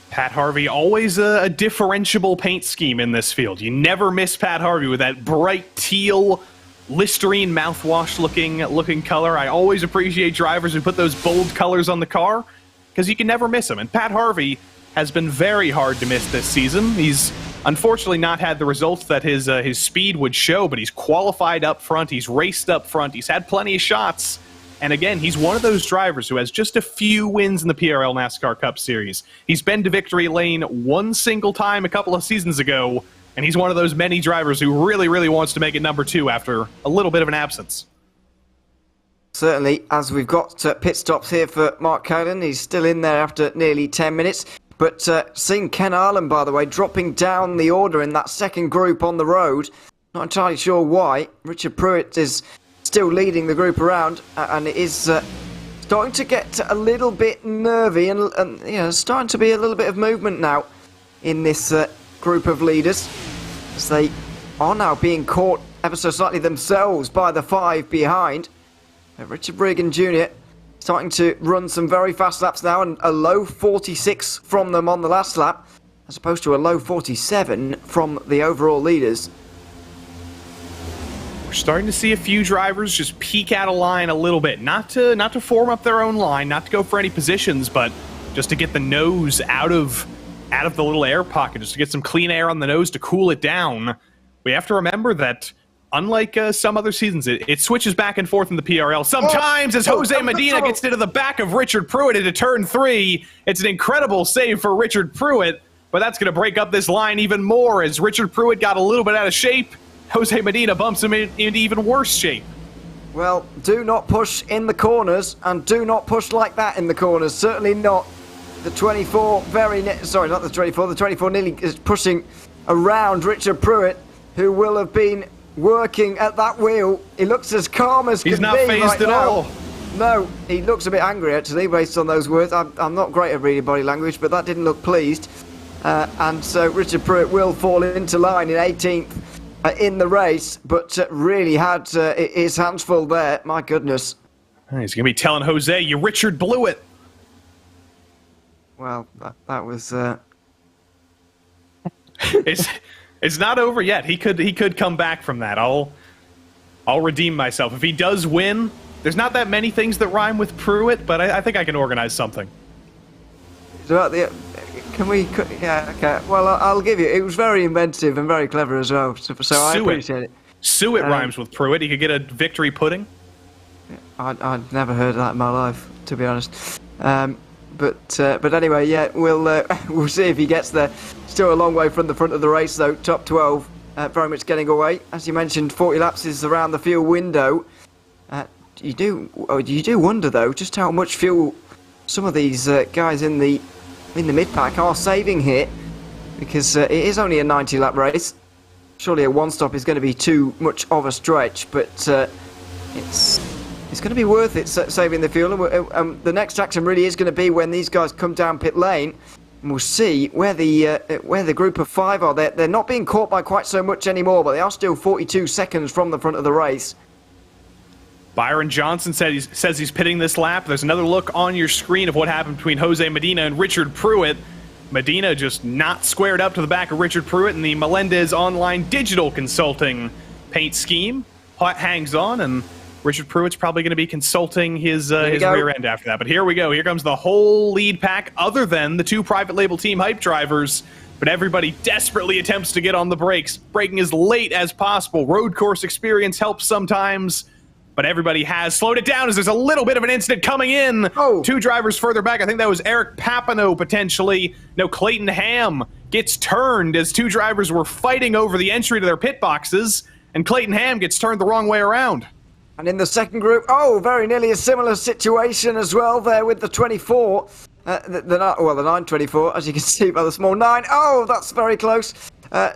Pat Harvey, always a differentiable paint scheme in this field. You never miss Pat Harvey with that bright teal, Listerine mouthwash looking color. I always appreciate drivers who put those bold colors on the car because you can never miss them. And Pat Harvey has been very hard to miss this season. He's unfortunately not had the results that his speed would show, but he's qualified up front. He's raced up front. He's had plenty of shots. And again, he's one of those drivers who has just a few wins in the PRL NASCAR Cup Series. He's been to victory lane 1 single time a couple of seasons ago, and he's one of those many drivers who really, really wants to make it number 2 after a little bit of an absence. Certainly, as we've got pit stops here for Mark Colan. He's still in there after nearly 10 minutes. But seeing Ken Arlen, by the way, dropping down the order in that second group on the road. Not entirely sure why. Richard Pruitt is still leading the group around, and it is starting to get a little bit nervy, and you know, starting to be a little bit of movement now in this group of leaders, as they are now being caught ever so slightly themselves by the 5 behind. Richard Bregan Jr. starting to run some very fast laps now, and a low 46 from them on the last lap, as opposed to a low 47 from the overall leaders. We're starting to see a few drivers just peek out of line a little bit, not to form up their own line, not to go for any positions, but just to get the nose out of the little air pocket, just to get some clean air on the nose to cool it down. We have to remember that, unlike some other seasons, it switches back and forth in the PRL. Sometimes as Jose Medina gets into the back of Richard Pruitt into turn 3, it's an incredible save for Richard Pruitt, but that's going to break up this line even more as Richard Pruitt got a little bit out of shape. Jose Medina bumps him into even worse shape. Well, do not push in the corners, and do not push like that in the corners. Certainly not. The 24 the 24 nearly is pushing around Richard Pruitt, who will have been working at that wheel. He looks as calm as can be. He's not phased at all. No, he looks a bit angry actually, based on those words. I'm not great at reading body language, but that didn't look pleased. And so Richard Pruitt will fall into line in 18th in the race, but really had his hands full there. My goodness. He's going to be telling Jose, you Richard blew it. Well, that was... It's not over yet. He could come back from that. I'll redeem myself. If he does win, there's not that many things that rhyme with Pruitt, but I think I can organize something. Yeah, okay. Well, I'll give you. It was very inventive and very clever as well, so I appreciate it. Suet rhymes with Pruitt. He could get a victory pudding. I'd never heard of that in my life, to be honest. But anyway, yeah, we'll see if he gets there. Still a long way from the front of the race, though. Top 12, very much getting away. As you mentioned, 40 laps is around the fuel window. You do wonder, though, just how much fuel some of these guys in the mid-pack are saving here, because it is only a 90-lap race. Surely a one-stop is going to be too much of a stretch, but it's going to be worth it saving the fuel. And the next action really is going to be when these guys come down pit lane, and we'll see where the group of 5 are. They're not being caught by quite so much anymore, but they are still 42 seconds from the front of the race. Byron Johnson says he's pitting this lap. There's another look on your screen of what happened between Jose Medina and Richard Pruitt. Medina just not squared up to the back of Richard Pruitt, and the Melendez Online Digital Consulting paint scheme hangs on, and Richard Pruitt's probably going to be consulting his rear end after that. But here we go. Here comes the whole lead pack, other than the 2 private label team hype drivers. But everybody desperately attempts to get on the brakes, braking as late as possible. Road course experience helps sometimes, but everybody has slowed it down as there's a little bit of an incident coming in. Oh. 2 drivers further back. I think that was Eric Papineau, potentially. No, Clayton Ham gets turned as 2 drivers were fighting over the entry to their pit boxes, and Clayton Ham gets turned the wrong way around. And in the second group, very nearly a similar situation as well there with the 24. The 924, as you can see by the small 9. Oh, that's very close.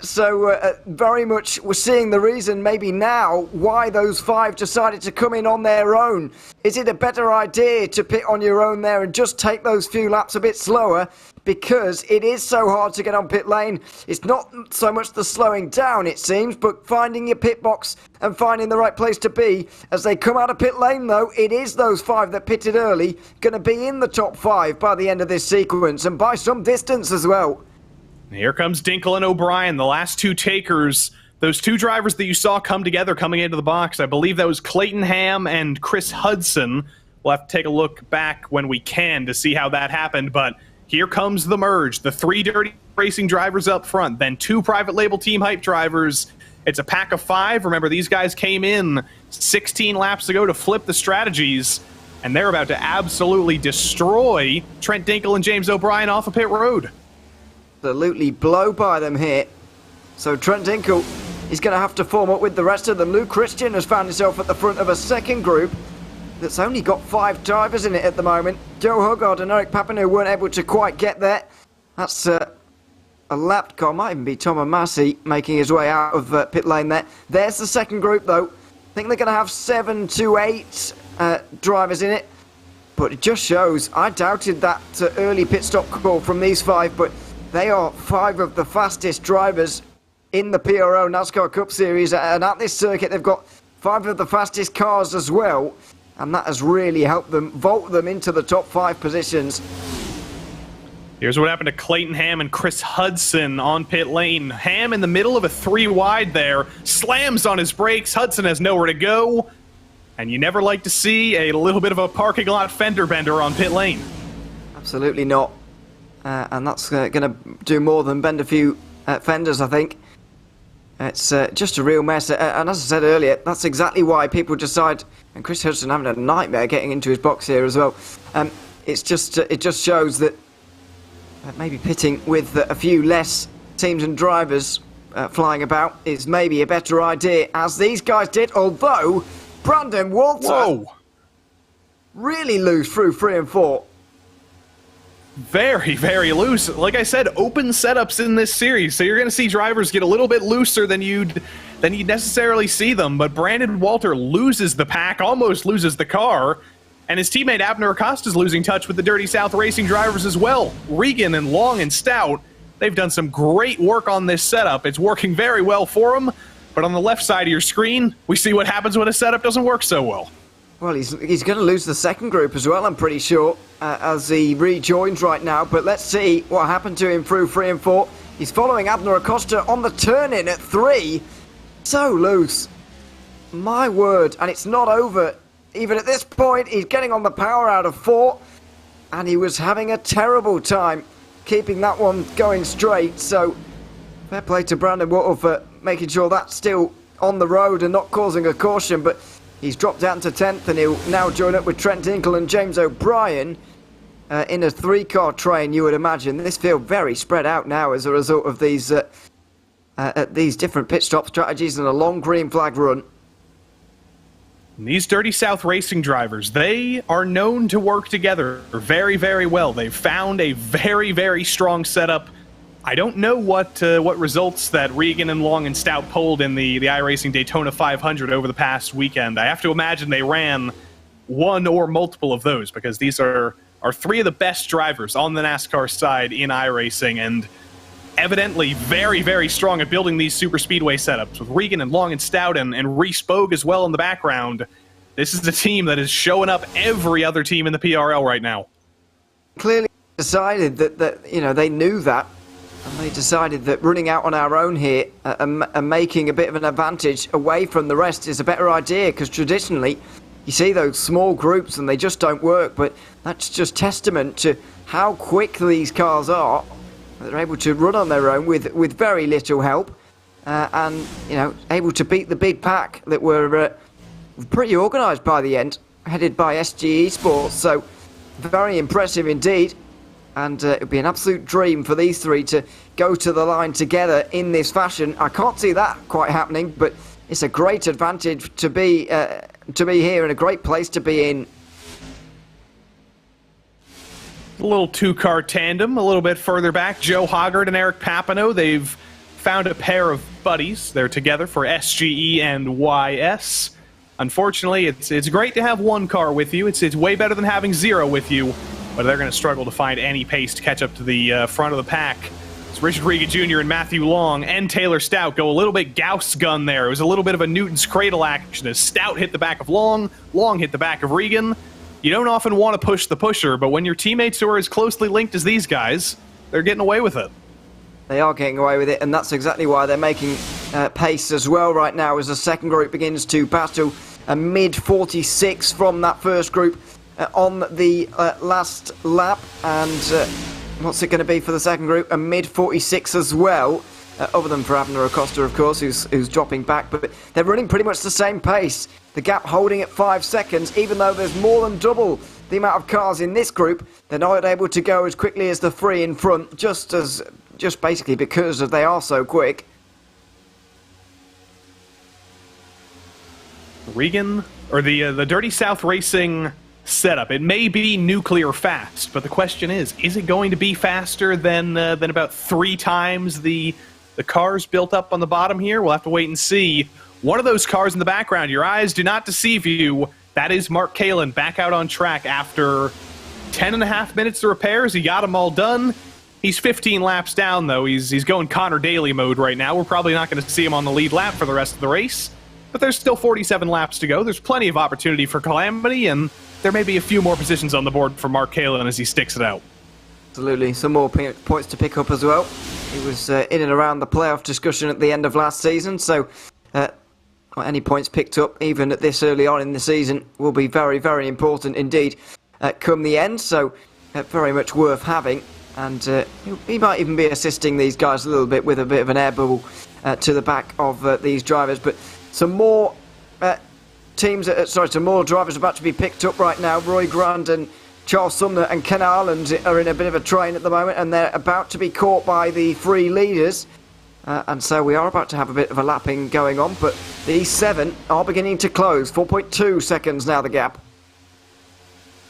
So very much we're seeing the reason maybe now why those 5 decided to come in on their own. Is it a better idea to pit on your own there and just take those few laps a bit slower? Because it is so hard to get on pit lane. It's not so much the slowing down, it seems, but finding your pit box and finding the right place to be. As they come out of pit lane, though, it is those 5 that pitted early going to be in the top 5 by the end of this sequence, and by some distance as well. Here comes Dinkle and O'Brien, the last 2 takers. Those 2 drivers that you saw come together coming into the box, I believe that was Clayton Ham and Chris Hudson. We'll have to take a look back when we can to see how that happened, but here comes the merge. The 3 Dirty Racing drivers up front, then 2 private label team hype drivers. It's a pack of 5. Remember, these guys came in 16 laps ago to flip the strategies, and they're about to absolutely destroy Trent Dinkle and James O'Brien off of pit road. Absolutely blow by them here. So Trent Dinkle is going to have to form up with the rest of them. Lou Christian has found himself at the front of a second group that's only got 5 drivers in it at the moment. Joe Huggard and Eric Papineau weren't able to quite get there. That's a lapped car. Might even be Tom Massey making his way out of pit lane there. There's the second group, though. I think they're going to have 7 to 8 drivers in it. But it just shows, I doubted that early pit stop call from these 5, but they are 5 of the fastest drivers in the PRL NASCAR Cup Series. And at this circuit, they've got 5 of the fastest cars as well. and that has really helped them vault them into the top 5 positions. Here's what happened to Clayton Ham and Chris Hudson on pit lane. Ham in the middle of a 3 wide there, slams on his brakes. Hudson has nowhere to go. And you never like to see a little bit of a parking lot fender bender on pit lane. Absolutely not. And that's going to do more than bend a few fenders, I think. It's just a real mess. And as I said earlier, that's exactly why people decide, and Chris Hudson having a nightmare getting into his box here as well. It just shows that maybe pitting with a few less teams and drivers flying about is maybe a better idea, as these guys did, although Brandon Walter really loose through 3 and 4. Very, very loose. Like I said, open setups in this series, so you're going to see drivers get a little bit looser than you'd necessarily see them, but Brandon Walter loses the pack, almost loses the car, and his teammate Abner Acosta's losing touch with the Dirty South Racing drivers as well. Regan and Long and Stout, they've done some great work on this setup. It's working very well for them, but on the left side of your screen, we see what happens when a setup doesn't work so well. Well, he's going to lose the second group as well, I'm pretty sure, as he rejoins right now. But let's see what happened to him through 3 and 4. He's following Abner Acosta on the turn-in at 3. So loose. My word. And it's not over. Even at this point, he's getting on the power out of 4. And he was having a terrible time keeping that one going straight. So fair play to Brandon Wattle for making sure that's still on the road and not causing a caution. But he's dropped down to 10th, and he'll now join up with Trent Dinkle and James O'Brien in a 3-car train, you would imagine. This field very spread out now as a result of these different pit stop strategies and a long green flag run. These Dirty South Racing drivers, they are known to work together very, very well. They've found a very, very strong setup. I don't know what results that Regan and Long and Stout pulled in the iRacing Daytona 500 over the past weekend. I have to imagine they ran one or multiple of those, because these are 3 of the best drivers on the NASCAR side in iRacing, and evidently very, very strong at building these super speedway setups with Regan and Long and Stout and Reese Bogue as well in the background. This is a team that is showing up every other team in the PRL right now. Clearly decided that they knew that. And they decided that running out on our own here and making a bit of an advantage away from the rest is a better idea, because traditionally you see those small groups and they just don't work. But that's just testament to how quick these cars are. They're able to run on their own with very little help, and able to beat the big pack that were pretty organised by the end, headed by SGE Sports. So very impressive indeed. And it would be an absolute dream for these 3 to go to the line together in this fashion. I can't see that quite happening, but it's a great advantage to be here, and a great place to be in. A little 2-car tandem, a little bit further back. Joe Hoggard and Eric Papineau, they've found a pair of buddies. They're together for SGE and YS. Unfortunately, it's great to have 1 car with you. It's way better than having 0 with you. But they're going to struggle to find any pace to catch up to the front of the pack. It's Richard Regan Jr. and Matthew Long and Taylor Stout go a little bit Gauss gun there. It was a little bit of a Newton's cradle action as Stout hit the back of Long, Long hit the back of Regan. You don't often want to push the pusher, but when your teammates who are as closely linked as these guys, they're getting away with it. They are getting away with it, and that's exactly why they're making pace as well right now, as the second group begins to battle a mid-46 from that first group on the last lap. And what's it going to be for the second group? A mid-46 as well, other than for Abner Acosta, of course, who's dropping back. But they're running pretty much the same pace. The gap holding at 5 seconds, even though there's more than double the amount of cars in this group. They're not able to go as quickly as the 3 in front, just basically because they are so quick. Regan, or the Dirty South Racing setup, it may be nuclear fast, but the question is it going to be faster than about 3 times the cars built up on the bottom here? We'll have to wait and see. One of those cars in the background, your eyes do not deceive you, that is Mark Kalin back out on track after 10.5 minutes of repairs. He got them all done. He's 15 laps down, though. He's going Connor Daly mode right now. We're probably not going to see him on the lead lap for the rest of the race. but there's still 47 laps to go. There's plenty of opportunity for calamity, and there may be a few more positions on the board for Mark Kalin as he sticks it out. Absolutely, some more points to pick up as well. He was in and around the playoff discussion at the end of last season, so any points picked up, even at this early on in the season, will be very, very important indeed come the end, so very much worth having. And he might even be assisting these guys a little bit with a bit of an air bubble to the back of these drivers. But some more some more drivers about to be picked up right now. Roy Grand and Charles Sumner and Ken Ireland are in a bit of a train at the moment, and they're about to be caught by the three leaders. And so we are about to have a bit of a lapping going on, but these 7 are beginning to close. 4.2 seconds now, the gap.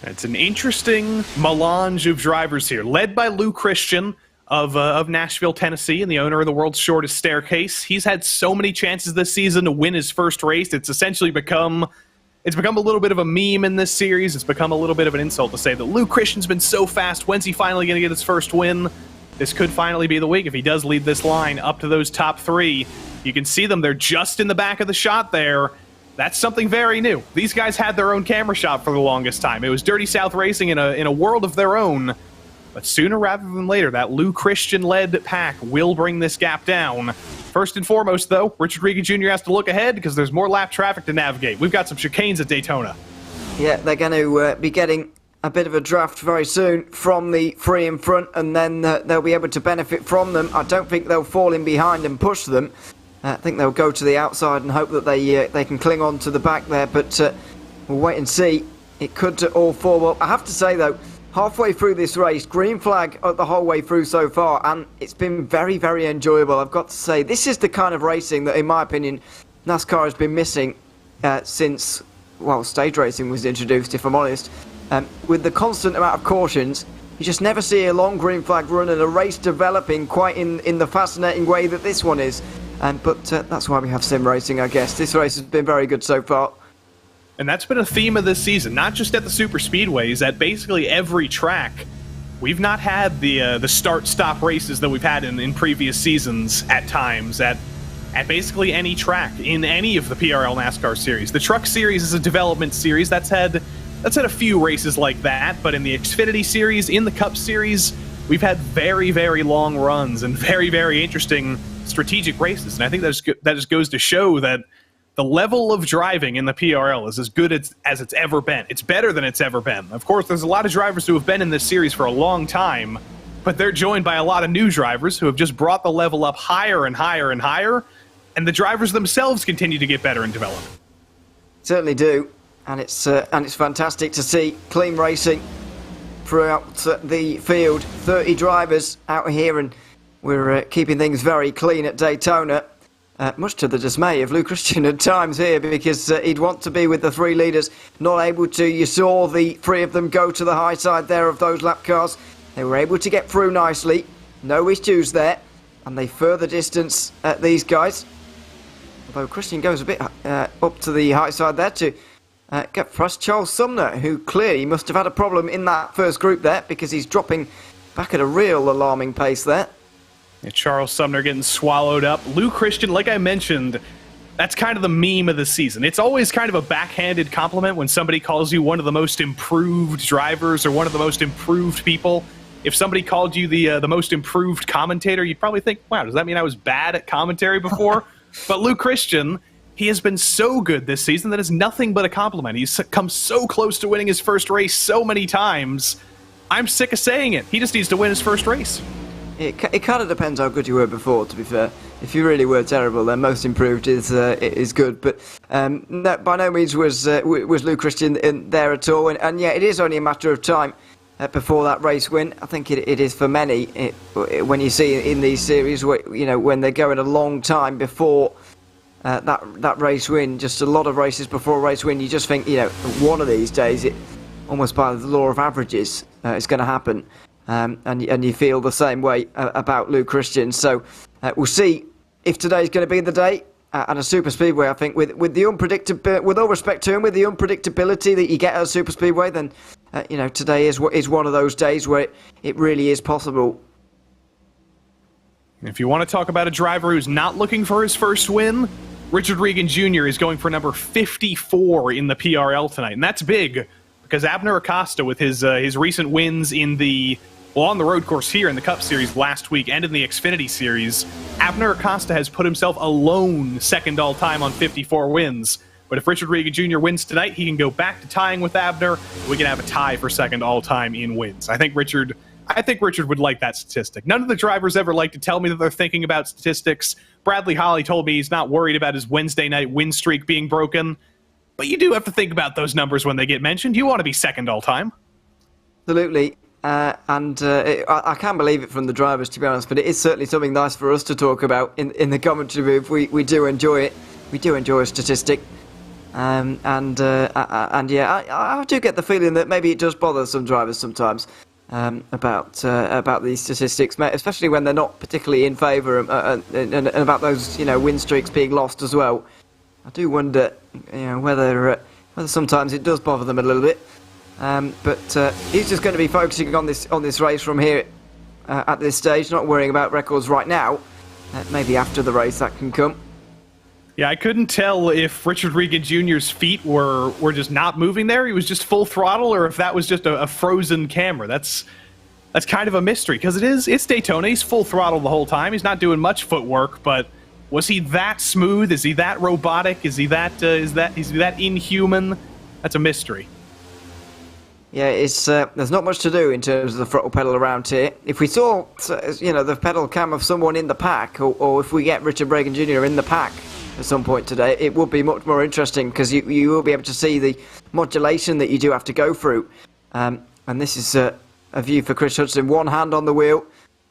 It's an interesting melange of drivers here, led by Lou Christian of Nashville, Tennessee, and the owner of the world's shortest staircase. He's had so many chances this season to win his first race. It's essentially become a little bit of a meme in this series. It's become a little bit of an insult to say that Lou Christian's been so fast. When's he finally going to get his first win? This could finally be the week if he does lead this line up to those top 3. You can see them. They're just in the back of the shot there. That's something very new. These guys had their own camera shot for the longest time. It was Dirty South Racing in a world of their own. But sooner rather than later, that Lou Christian-led pack will bring this gap down. First and foremost, though, Richard Riga Jr. has to look ahead because there's more lap traffic to navigate. We've got some chicanes at Daytona. Yeah, they're going to be getting a bit of a draft very soon from the 3 in front, and then they'll be able to benefit from them. I don't think they'll fall in behind and push them. I think they'll go to the outside and hope that they can cling on to the back there, but we'll wait and see. It could all fall well. I have to say, though, halfway through this race, green flag the whole way through so far, and it's been very, very enjoyable. I've got to say, this is the kind of racing that, in my opinion, NASCAR has been missing since, well, stage racing was introduced, if I'm honest. With the constant amount of cautions, you just never see a long green flag run and a race developing quite in the fascinating way that this one is. But that's why we have sim racing, I guess. This race has been very good so far. And that's been a theme of this season, not just at the super speedways, at basically every track. We've not had the start-stop races that we've had in previous seasons at times, at basically any track in any of the PRL NASCAR series. The Truck Series is a development series. That's had a few races like that, but in the Xfinity Series, in the Cup Series, we've had very, very long runs and very, very interesting strategic races. And I think that just goes to show that the level of driving in the PRL is as good as it's ever been. It's better than it's ever been. Of course, there's a lot of drivers who have been in this series for a long time, but they're joined by a lot of new drivers who have just brought the level up higher and higher and higher, and the drivers themselves continue to get better and develop. Certainly do, and it's fantastic to see clean racing throughout the field. 30 drivers out here, and we're keeping things very clean at Daytona. Much to the dismay of Lou Christian at times here, because he'd want to be with the 3 leaders, not able to. You saw the 3 of them go to the high side there of those lap cars. They were able to get through nicely, no issues there, and they further distance these guys. Although Christian goes a bit up to the high side there to get past Charles Sumner, who clearly must have had a problem in that first group there, because he's dropping back at a real alarming pace there. Charles Sumner getting swallowed up. Lou Christian, like I mentioned, that's kind of the meme of the season. It's always kind of a backhanded compliment when somebody calls you one of the most improved drivers or one of the most improved people. If somebody called you the most improved commentator, you'd probably think, wow, does that mean I was bad at commentary before? But Lou Christian, he has been so good this season that it's nothing but a compliment. He's come so close to winning his first race so many times. I'm sick of saying it. He just needs to win his first race. It kind of depends how good you were before, to be fair. If you really were terrible, then most improved is good. But no, by no means was Lou Christian in there at all. And yeah, it is only a matter of time before that race win. I think it is for many. When you see in these series, when they're going a long time before that race win, just a lot of races before a race win, you just think, one of these days, almost by the law of averages, it's going to happen. And you feel the same way about Lou Christian. So we'll see if today's going to be the day. And a super speedway, I think, with the unpredictability, with all respect to him, with the unpredictability that you get at a super speedway, then today is one of those days where it really is possible. If you want to talk about a driver who's not looking for his first win, Richard Regan Jr. is going for number 54 in the PRL tonight, and that's big because Abner Acosta, with his recent wins in on the road course here in the Cup Series last week and in the Xfinity Series, Abner Acosta has put himself alone second all-time on 54 wins. But if Richard Regan Jr. wins tonight, he can go back to tying with Abner. We can have a tie for second all-time in wins. I think Richard would like that statistic. None of the drivers ever like to tell me that they're thinking about statistics. Bradley Holly told me he's not worried about his Wednesday night win streak being broken. But you do have to think about those numbers when they get mentioned. You want to be second all-time. Absolutely. I can't believe it from the drivers, to be honest, but it is certainly something nice for us to talk about in the commentary booth. We do enjoy it. We do enjoy a statistic. I do get the feeling that maybe it does bother some drivers sometimes about these statistics, especially when they're not particularly in favour and about those win streaks being lost as well. I do wonder whether sometimes it does bother them a little bit. But he's just going to be focusing on this race from here at this stage, not worrying about records right now. Maybe after the race that can come. Yeah, I couldn't tell if Richard Regan Jr.'s feet were just not moving there. He was just full throttle, or if that was just a frozen camera. That's kind of a mystery, because it's Daytona. He's full throttle the whole time. He's not doing much footwork, but was he that smooth? Is he that robotic? Is he that inhuman? That's a mystery. Yeah, it's there's not much to do in terms of the throttle pedal around here. If we saw the pedal cam of someone in the pack, or if we get Richard Regan Jr. in the pack at some point today, it would be much more interesting, because you will be able to see the modulation that you do have to go through. And this is a view for Chris Hudson. One hand on the wheel,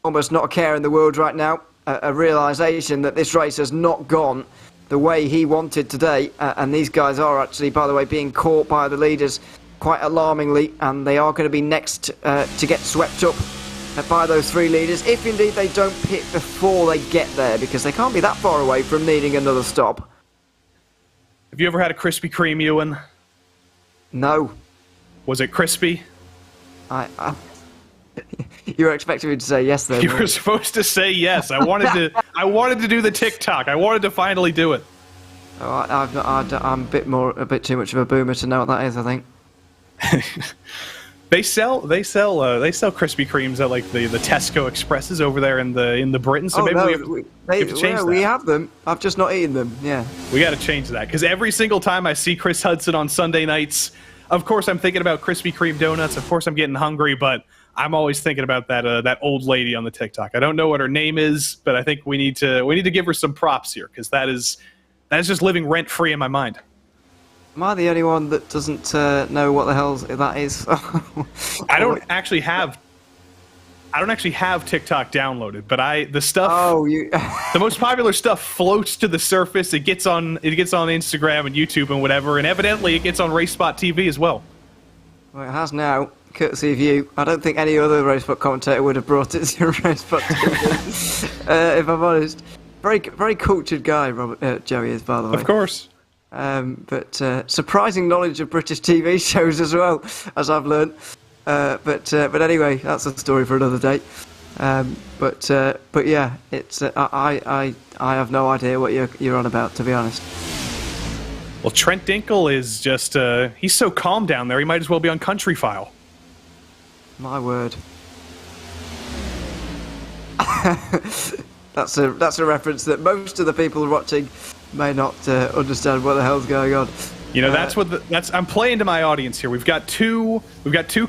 almost not a care in the world right now. A realisation that this race has not gone the way he wanted today. And these guys are actually, by the way, being caught by the leaders quite alarmingly. And they are going to be next to get swept up by those three leaders, if indeed they don't pit before they get there, because they can't be that far away from needing another stop. Have you ever had a Krispy Kreme, Ewan? No. Was it crispy? You were expecting me to say yes then. You were supposed to say yes. I wanted to do the TikTok. I wanted to finally do it. Oh, I'm a bit too much of a boomer to know what that is, I think. They sell Krispy Kremes at like the Tesco Expresses over there in the Britain. So maybe we have to change that. We have them. I've just not eaten them. Yeah. We got to change that, because every single time I see Chris Hudson on Sunday nights, of course I'm thinking about Krispy Kreme donuts. Of course I'm getting hungry, but I'm always thinking about that old lady on the TikTok. I don't know what her name is, but I think we need to give her some props here, because that is just living rent free in my mind. Am I the only one that doesn't know what the hell that is? I don't actually have TikTok downloaded, but the most popular stuff floats to the surface. It gets on Instagram and YouTube and whatever, and evidently it gets on RaceSpotTV as well. Well, it has now, courtesy of you. I don't think any other RaceSpot commentator would have brought it to RaceSpotTV. If I'm honest, very very cultured guy, Joey is, by the way. Of course. But surprising knowledge of British TV shows as well, as I've learned. But anyway, that's a story for another day. But yeah, it's I have no idea what you're on about, to be honest. Well, Trent Dinkle is just he's so calm down there. He might as well be on Country File. My word. That's a reference that most of the people watching may not understand what the hell's going on. I'm playing to my audience here. We've got two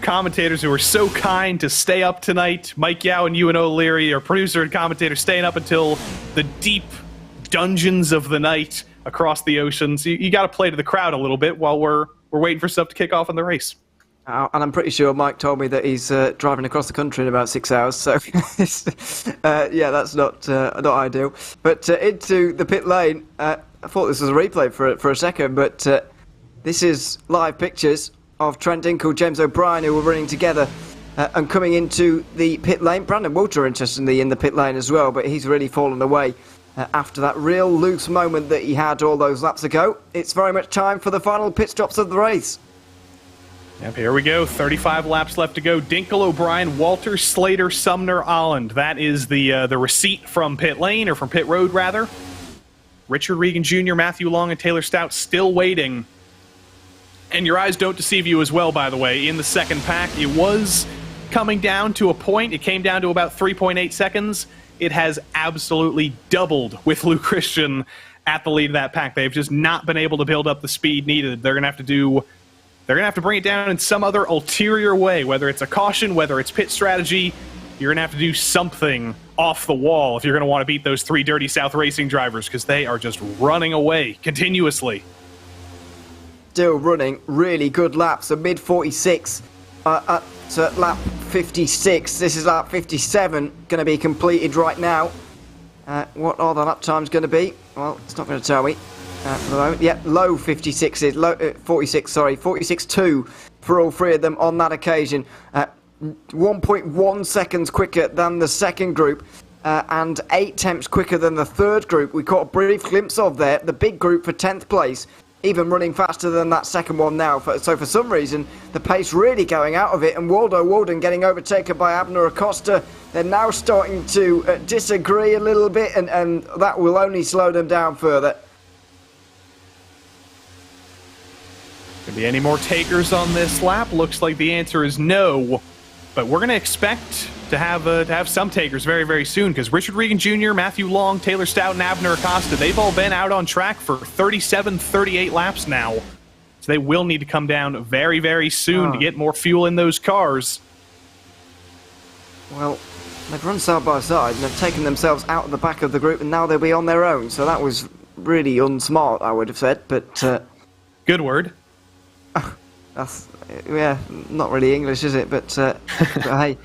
commentators who are so kind to stay up tonight. Mike Yao and Ewan O'Leary, our producer and commentator, staying up until the deep dungeons of the night across the oceans. You got to play to the crowd a little bit while we're waiting for stuff to kick off in the race. And I'm pretty sure Mike told me that he's driving across the country in about 6 hours. So, yeah, that's not ideal. But into the pit lane, I thought this was a replay for a second, but this is live pictures of Trent Dinkle, James O'Brien, who were running together and coming into the pit lane. Brandon Walter, interestingly, in the pit lane as well, but he's really fallen away after that real loose moment that he had all those laps ago. It's very much time for the final pit stops of the race. Yep, here we go. 35 laps left to go. Dinkle, O'Brien, Walter, Slater, Sumner, Olland. That is the receipt from pit lane, or from pit road, rather. Richard Regan Jr., Matthew Long, and Taylor Stout still waiting. And your eyes don't deceive you as well, by the way. In the second pack, it was coming down to a point. It came down to about 3.8 seconds. It has absolutely doubled with Lou Christian at the lead of that pack. They've just not been able to build up the speed needed. They're going to have to bring it down in some other ulterior way, whether it's a caution, whether it's pit strategy. You're going to have to do something off the wall if you're going to want to beat those 3 Dirty South Racing drivers, because they are just running away continuously. Still running really good laps. A mid 46 at lap 56. This is lap 57 going to be completed right now. What are the lap times going to be? Well, it's not going to tell me for the moment. Yeah, low 46s, low 46. Sorry, 46.2 for all 3 of them on that occasion. 1.1 seconds quicker than the second group. And 8 tenths quicker than the third group. We caught a brief glimpse of there. The big group for 10th place, even running faster than that second one now. So for some reason, the pace really going out of it, and Waldo Walden getting overtaken by Abner Acosta. They're now starting to disagree a little bit, and that will only slow them down further. Gonna be any more takers on this lap? Looks like the answer is no. But we're going to expect to have some takers very, very soon, because Richard Regan Jr., Matthew Long, Taylor Stout, and Abner Acosta, they've all been out on track for 37, 38 laps now. So they will need to come down very, very soon to get more fuel in those cars. Well, they've run side by side, and they've taken themselves out of the back of the group, and now they'll be on their own. So that was really unsmart, I would have said, but... Good word. That's... yeah, not really English, is it? But hey,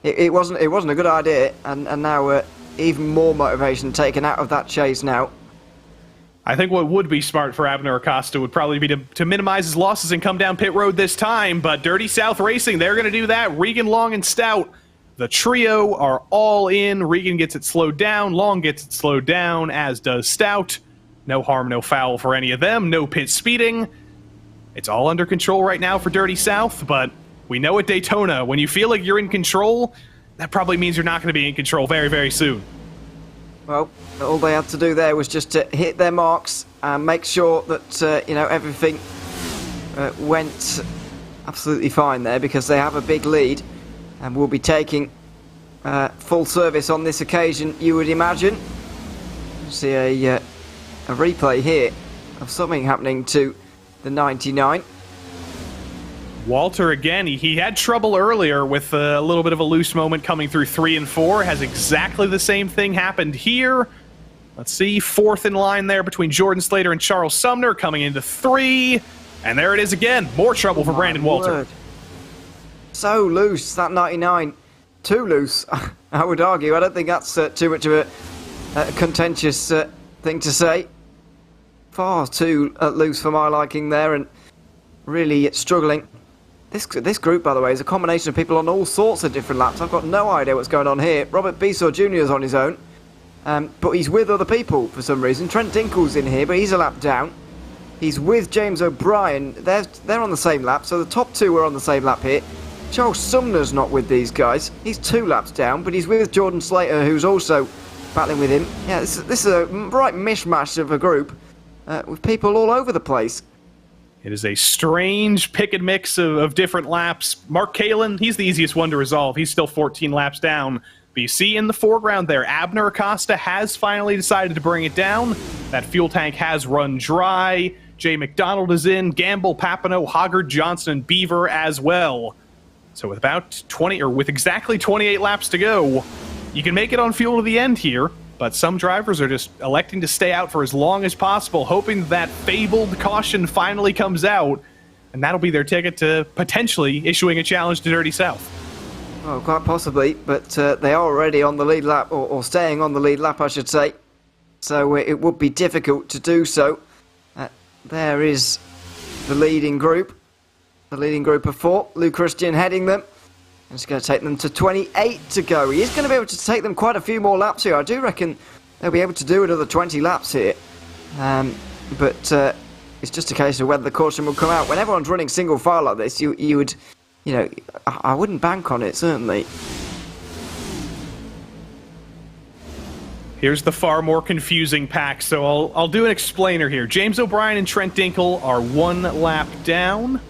it wasn't a good idea, and now even more motivation taken out of that chase now. I think what would be smart for Abner Acosta would probably be to minimize his losses and come down pit road this time, but Dirty South Racing, they're going to do that. Regan, Long, and Stout, the trio are all in. Regan gets it slowed down, Long gets it slowed down, as does Stout. No harm, no foul for any of them, no pit speeding. It's all under control right now for Dirty South, but we know at Daytona, when you feel like you're in control, that probably means you're not going to be in control very, very soon. Well, all they had to do there was just to hit their marks and make sure that, everything went absolutely fine there, because they have a big lead and will be taking full service on this occasion, you would imagine. See a replay here of something happening to the 99. Walter, again, he had trouble earlier with a little bit of a loose moment coming through 3 and 4. Has exactly the same thing happened here. Let's see, 4th in line there between Jordan Slater and Charles Sumner, coming into 3. And there it is again. More trouble for Brandon Walter. Word. So loose, that 99. Too loose, I would argue. I don't think that's too much of a contentious thing to say. Far too loose for my liking there, and really struggling. This group, by the way, is a combination of people on all sorts of different laps. I've got no idea what's going on here. Robert Bisor Jr. is on his own, but he's with other people for some reason. Trent Dinkle's in here, but he's a lap down. He's with James O'Brien. They're on the same lap, so the top 2 are on the same lap here. Charles Sumner's not with these guys. He's 2 laps down, but he's with Jordan Slater, who's also battling with him. Yeah, this is a right mishmash of a group. With people all over the place. It is a strange pick and mix of different laps. Mark Kalin, he's the easiest one to resolve. He's still 14 laps down. But you see in the foreground there, Abner Acosta has finally decided to bring it down. That fuel tank has run dry. Jay McDonald is in. Gamble, Papineau, Hoggard, Johnson, and Beaver as well. So with exactly 28 laps to go, you can make it on fuel to the end here. But some drivers are just electing to stay out for as long as possible, hoping that fabled caution finally comes out, and that'll be their ticket to potentially issuing a challenge to Dirty South. Well, quite possibly, but they are already on the lead lap, or staying on the lead lap, I should say. So it would be difficult to do so. There is the leading group of 4. Lou Christian heading them. It's going to take them to 28 to go. He is going to be able to take them quite a few more laps here. I do reckon they'll be able to do another 20 laps here. But it's just a case of whether the caution will come out. When everyone's running single file like this, you would, I wouldn't bank on it, certainly. Here's the far more confusing pack, so I'll do an explainer here. James O'Brien and Trent Dinkle are 1 lap down.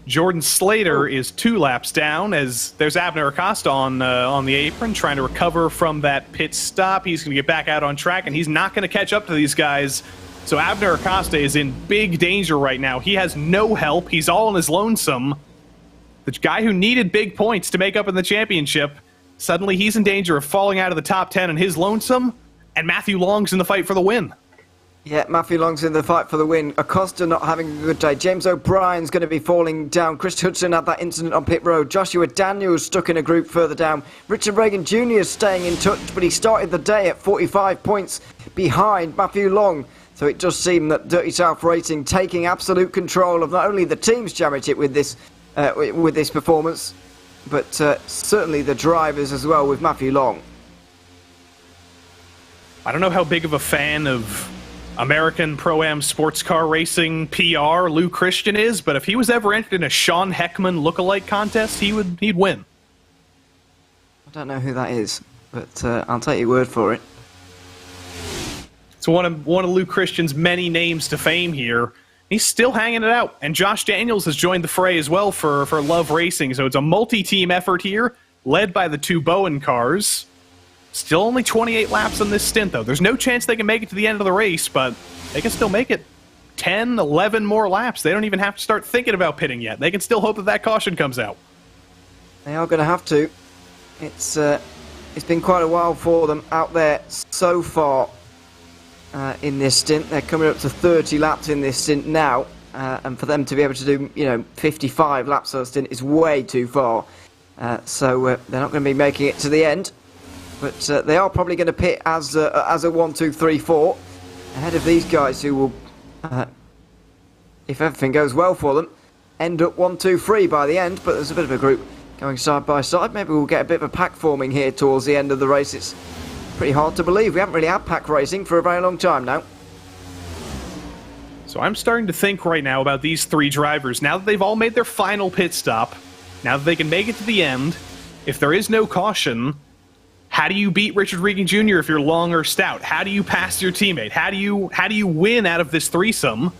Jordan Slater is 2 laps down, as there's Abner Acosta on the apron trying to recover from that pit stop. He's going to get back out on track, and he's not going to catch up to these guys. So Abner Acosta is in big danger right now. He has no help. He's all on his lonesome. The guy who needed big points to make up in the championship, suddenly he's in danger of falling out of the top 10 in his lonesome. And Matthew Long's in the fight for the win. Yeah, Matthew Long's in the fight for the win. Acosta not having a good day. James O'Brien's going to be falling down. Chris Hudson had that incident on pit road. Joshua Daniels stuck in a group further down. Richard Reagan Jr. is staying in touch, but he started the day at 45 points behind Matthew Long. So it does seem that Dirty South Racing taking absolute control of not only the team's championship with this performance, but certainly the drivers as well with Matthew Long. I don't know how big of a fan of American Pro-Am sports car racing PR Lou Christian is, but if he was ever entered in a Sean Heckman lookalike contest, he'd win. I don't know who that is, but I'll take your word for it. It's one of Lou Christian's many names to fame here. He's still hanging it out, and Josh Daniels has joined the fray as well for Love Racing, so it's a multi-team effort here, led by the 2 Bowen cars. Still only 28 laps on this stint, though. There's no chance they can make it to the end of the race, but they can still make it 10, 11 more laps. They don't even have to start thinking about pitting yet. They can still hope that caution comes out. They are going to have to. It's been quite a while for them out there so far in this stint. They're coming up to 30 laps in this stint now, and for them to be able to do 55 laps on a stint is way too far. So they're not going to be making it to the end. But they are probably going to pit as a 1, 2, 3, 4 ahead of these guys who will, if everything goes well for them, end up 1, 2, 3 by the end. But there's a bit of a group going side by side. Maybe we'll get a bit of a pack forming here towards the end of the race. It's pretty hard to believe. We haven't really had pack racing for a very long time now. So I'm starting to think right now about these 3 drivers. Now that they've all made their final pit stop, now that they can make it to the end, if there is no caution, how do you beat Richard Regan Jr. if you're long or stout? How do you pass your teammate? How do you win out of this threesome?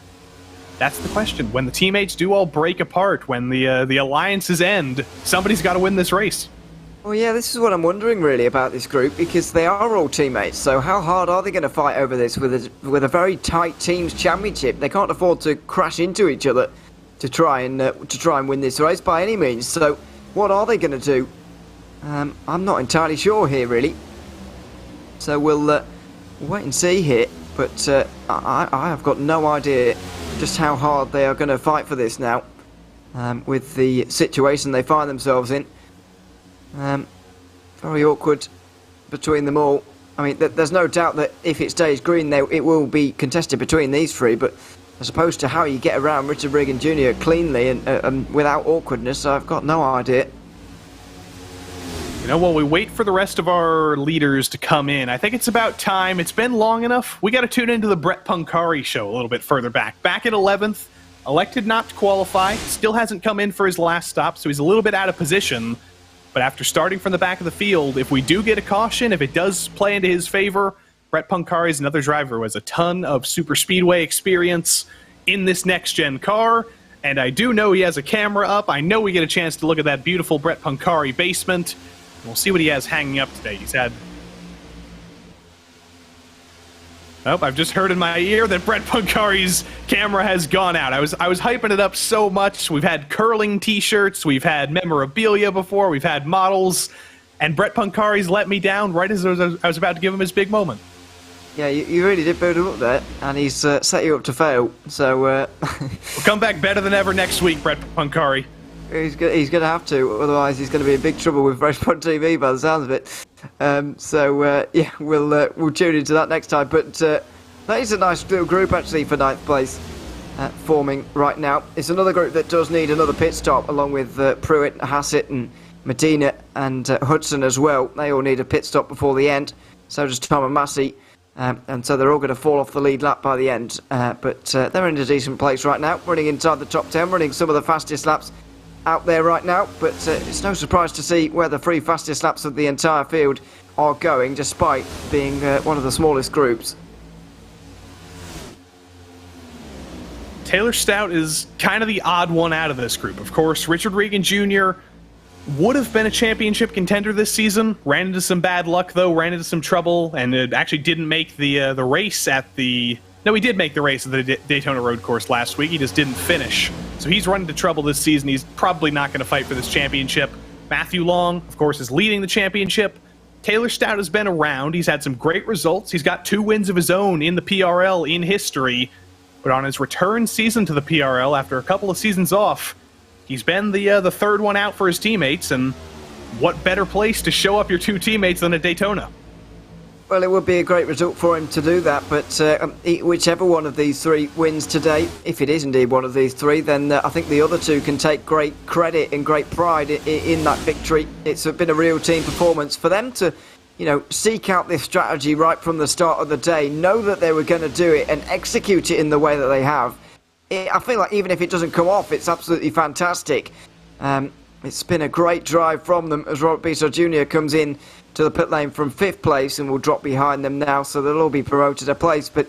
That's the question. When the teammates do all break apart, when the alliances end, somebody's got to win this race. Well, yeah, this is what I'm wondering really about this group, because they are all teammates. So how hard are they going to fight over this with a very tight teams championship? They can't afford to crash into each other to try and win this race by any means. So what are they going to do? I'm not entirely sure here, really. So we'll wait and see here. But I have got no idea just how hard they are going to fight for this now, with the situation they find themselves in. Very awkward between them all. I mean, there's no doubt that if it stays green, it will be contested between these 3. But as opposed to how you get around Richard Regan Jr. cleanly and without awkwardness, I've got no idea. You know, while we wait for the rest of our leaders to come in, I think it's about time. It's been long enough. We got to tune into the Brett Punkari show a little bit further back. Back at 11th, elected not to qualify, still hasn't come in for his last stop, so he's a little bit out of position. But after starting from the back of the field, if we do get a caution, if it does play into his favor, Brett Punkari is another driver who has a ton of super speedway experience in this next-gen car. And I do know he has a camera up. I know we get a chance to look at that beautiful Brett Punkari basement. We'll see what he has hanging up today. He's had... Oh, I've just heard in my ear that Brett Punkari's camera has gone out. I was hyping it up so much. We've had curling t-shirts. We've had memorabilia before. We've had models. And Brett Punkari's let me down right as I was about to give him his big moment. Yeah, you really did build him up there, and he's set you up to fail. So we'll come back better than ever next week, Brett Punkari. He's going to have to, otherwise he's going to be in big trouble with RaceSpotTV by the sounds of it. Yeah, we'll tune into that next time. But that is a nice little group actually for 9th place forming right now. It's another group that does need another pit stop, along with Pruitt, Hassett, and Medina, and Hudson as well. They all need a pit stop before the end. So does Tom and Massey. And so they're all going to fall off the lead lap by the end. But they're in a decent place right now, running inside the top 10, running some of the fastest laps out there right now, but it's no surprise to see where the 3 fastest laps of the entire field are going, despite being one of the smallest groups. Taylor Stout is kind of the odd one out of this group. Of course, Richard Regan Jr. would have been a championship contender this season. Ran into some bad luck, though. Ran into some trouble, and it actually didn't make the race at the... No, he did make the race at the Daytona road course last week. He just didn't finish. So he's run into trouble this season. He's probably not going to fight for this championship. Matthew Long, of course, is leading the championship. Taylor Stout has been around. He's had some great results. He's got 2 wins of his own in the PRL in history. But on his return season to the PRL, after a couple of seasons off, he's been the third one out for his teammates. And what better place to show up your 2 teammates than at Daytona? Well, it would be a great result for him to do that, but whichever one of these 3 wins today, if it is indeed one of these 3, then I think the other 2 can take great credit and great pride in that victory. It's been a real team performance for them to, seek out this strategy right from the start of the day, know that they were going to do it and execute it in the way that they have. I feel like even if it doesn't come off, it's absolutely fantastic. It's been a great drive from them as Robert Bissell Jr. comes in to the pit lane from 5th place and will drop behind them now, so they'll all be promoted a place. But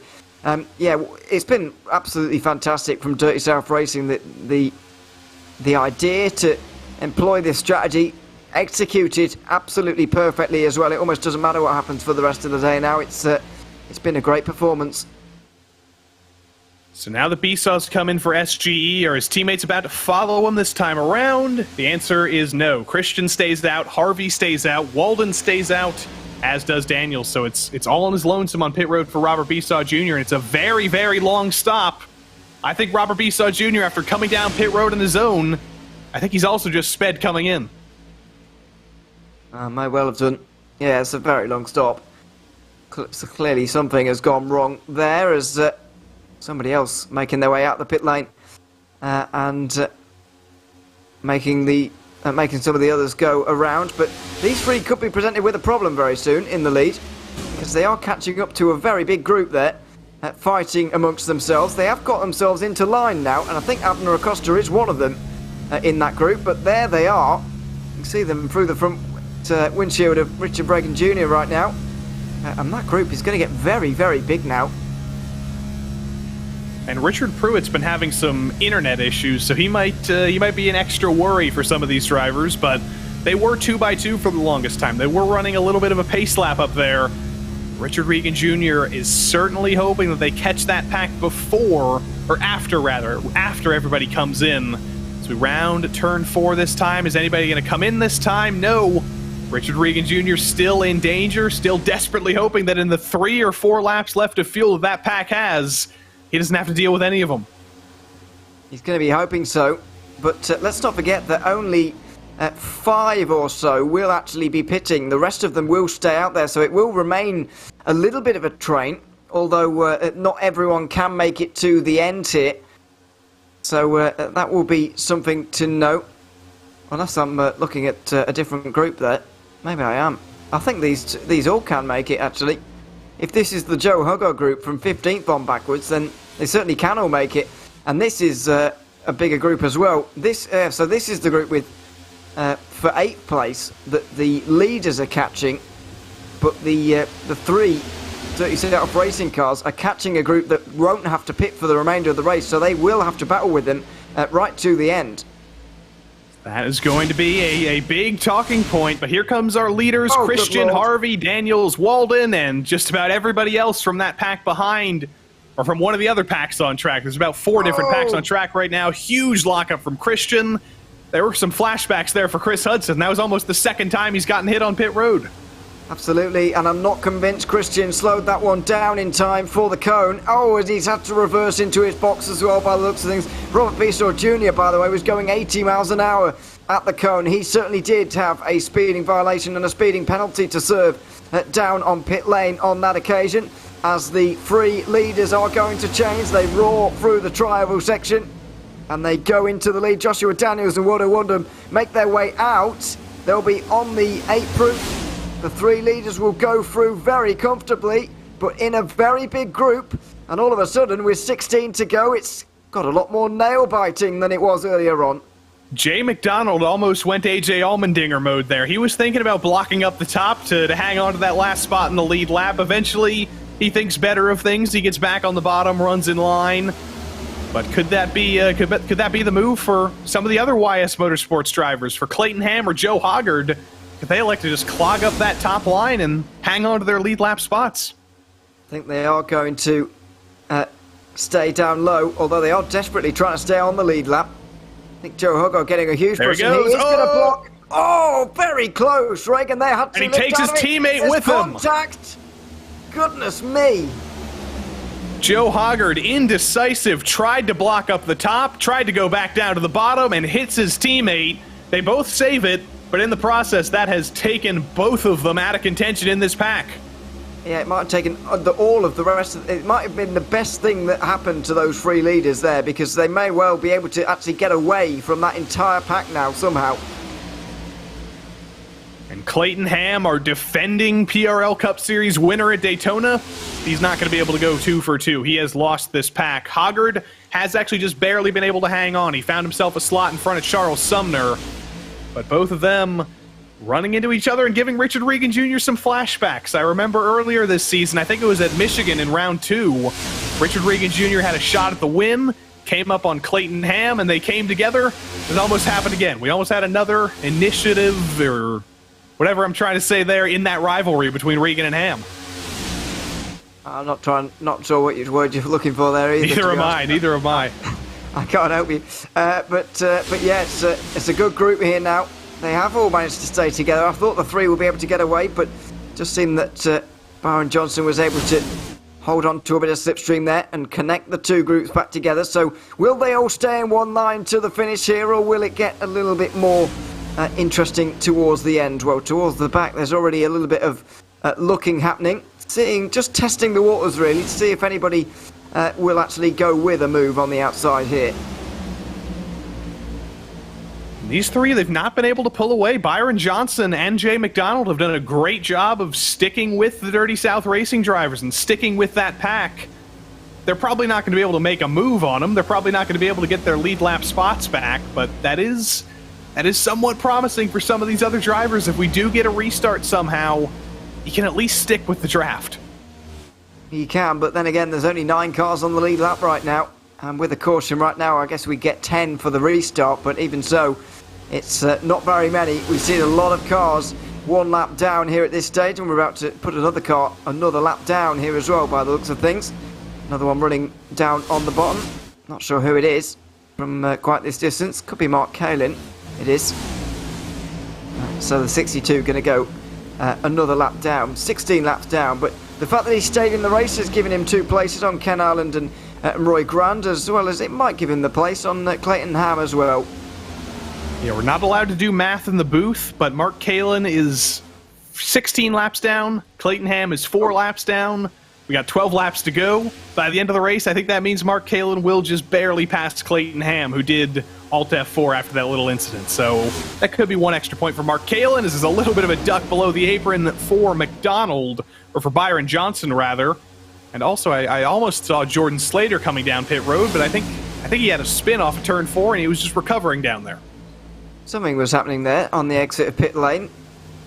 yeah, it's been absolutely fantastic from Dirty South Racing, the idea to employ this strategy, execute it absolutely perfectly as well. It almost doesn't matter what happens for the rest of the day now. It's been a great performance. So now the Bissell's come in for SGE. Are his teammates about to follow him this time around? The answer is no. Christian stays out, Harvey stays out, Walden stays out, as does Daniels. So it's all on his lonesome on pit road for Robert Bissell Jr., and it's a very, very long stop. I think Robert Bissell Jr., after coming down pit road on his own, I think he's also just sped coming in. May well have done. Yeah, it's a very long stop. So clearly something has gone wrong there as... somebody else making their way out the pit lane and making some of the others go around. But these 3 could be presented with a problem very soon in the lead, because they are catching up to a very big group there, fighting amongst themselves. They have got themselves into line now, and I think Abner Acosta is one of them in that group. But there they are. You can see them through the front windshield of Richard Regan Jr. right now. And that group is going to get very, very big now. And Richard Pruitt's been having some internet issues, so he might be an extra worry for some of these drivers, but they were 2x2 for the longest time. They were running a little bit of a pace lap up there. Richard Regan Jr. is certainly hoping that they catch that pack before, or after rather, after everybody comes in. As we round turn 4 this time, is anybody going to come in this time? No. Richard Regan Jr. still in danger, still desperately hoping that in the 3 or 4 laps left of fuel that pack has, he doesn't have to deal with any of them. He's going to be hoping so, but let's not forget that only 5 or so will actually be pitting. The rest of them will stay out there, so it will remain a little bit of a train, although not everyone can make it to the end here. So that will be something to note. Unless I'm looking at a different group there. Maybe I am. I think these all can make it, actually. If this is the Joe Hugger group from 15th on backwards, then they certainly can all make it. And this is a bigger group as well. So this is the group with, for 8th place, that the leaders are catching. But the 3 Dirty South racing cars are catching a group that won't have to pit for the remainder of the race. So they will have to battle with them right to the end. That is going to be a big talking point, but here comes our leaders, Christian, Harvey, Daniels, Walden, and just about everybody else from that pack behind, or from one of the other packs on track. There's about 4 different packs on track right now. Huge lockup from Christian. There were some flashbacks there for Chris Hudson. That was almost the 2nd time he's gotten hit on pit road. Absolutely, and I'm not convinced Christian slowed that one down in time for the cone. Oh, and he's had to reverse into his box as well by the looks of things. Robert Bissell Jr., by the way, was going 80 miles an hour at the cone. He certainly did have a speeding violation and a speeding penalty to serve down on pit lane on that occasion. As the 3 leaders are going to change, they roar through the tri-oval section and they go into the lead. Joshua Daniels and Waldo Wondham make their way out. They'll be on the apron. The 3 leaders will go through very comfortably, but in a very big group. And all of a sudden, with 16 to go, it's got a lot more nail-biting than it was earlier on. Jay McDonald almost went AJ Allmendinger mode there. He was thinking about blocking up the top to hang on to that last spot in the lead lap. Eventually, he thinks better of things. He gets back on the bottom, runs in line. But could that be could that be the move for some of the other YS Motorsports drivers? For Clayton Ham or Joe Hoggard, could they elect to just clog up that top line and hang on to their lead lap spots? I think they are going to stay down low, although they are desperately trying to stay on the lead lap. I think Joe Hoggard getting a huge push, and he is going to block. Oh, very close. Reagan there had to and he takes his teammate with him. Contact. Goodness me. Joe Hoggard, indecisive, tried to block up the top, tried to go back down to the bottom, and hits his teammate. They both save it, but in the process, that has taken both of them out of contention in this pack. Yeah, it might have taken all of the rest of it. Might have been the best thing that happened to those three leaders there, because they may well be able to actually get away from that entire pack now somehow. And Clayton Ham, our defending PRL Cup Series winner at Daytona, he's not going to be able to go 2 for 2. He has lost this pack. Hoggard has actually just barely been able to hang on. He found himself a slot in front of Charles Sumner, but both of them running into each other and giving Richard Regan Jr. some flashbacks. I remember earlier this season, I think it was at Michigan in round 2, Richard Regan Jr. had a shot at the win, came up on Clayton Ham, and they came together. It almost happened again. We almost had another initiative, or whatever I'm trying to say there, in that rivalry between Regan and Ham. I'm not sure what word you're looking for there either. Neither am I. I can't help you. But yeah, it's a good group here now. They have all managed to stay together. I thought the three would be able to get away, but just seemed that Byron Johnson was able to hold on to a bit of slipstream there and connect the two groups back together. So will they all stay in one line to the finish here, or will it get a little bit more interesting towards the end? Well, towards the back, there's already a little bit of looking happening. Just testing the waters, really, to see if anybody will actually go with a move on the outside here. These three, they've not been able to pull away. Byron Johnson and Jay McDonald have done a great job of sticking with the Dirty South Racing drivers and sticking with that pack. They're probably not going to be able to make a move on them. They're probably not going to be able to get their lead lap spots back, but that is somewhat promising for some of these other drivers. If we do get a restart somehow, you can at least stick with the draft. You can, but then again, there's only 9 cars on the lead lap right now. And with a caution right now, I guess we get 10 for the restart, but even so, it's not very many. We've seen a lot of cars one lap down here at this stage, and we're about to put another lap down here as well by the looks of things. Another one running down on the bottom. Not sure who it is from quite this distance. Could be Mark Kalin. It is. So the 62 going to go another lap down, 16 laps down, but the fact that he stayed in the race has given him 2 places on Ken Ireland and Roy Grand, as well as it might give him the place on Clayton Ham as well. Yeah, we're not allowed to do math in the booth, but Mark Kalin is 16 laps down. Clayton Ham is 4 laps down. We got 12 laps to go. By the end of the race, I think that means Mark Kalin will just barely pass Clayton Ham, who did Alt F4 after that little incident. So that could be 1 extra point for Mark Kalin. This is a little bit of a duck below the apron for McDonald, or for Byron Johnson, rather. And also, I almost saw Jordan Slater coming down pit road, but I think he had a spin off of turn 4, and he was just recovering down there. Something was happening there on the exit of pit lane.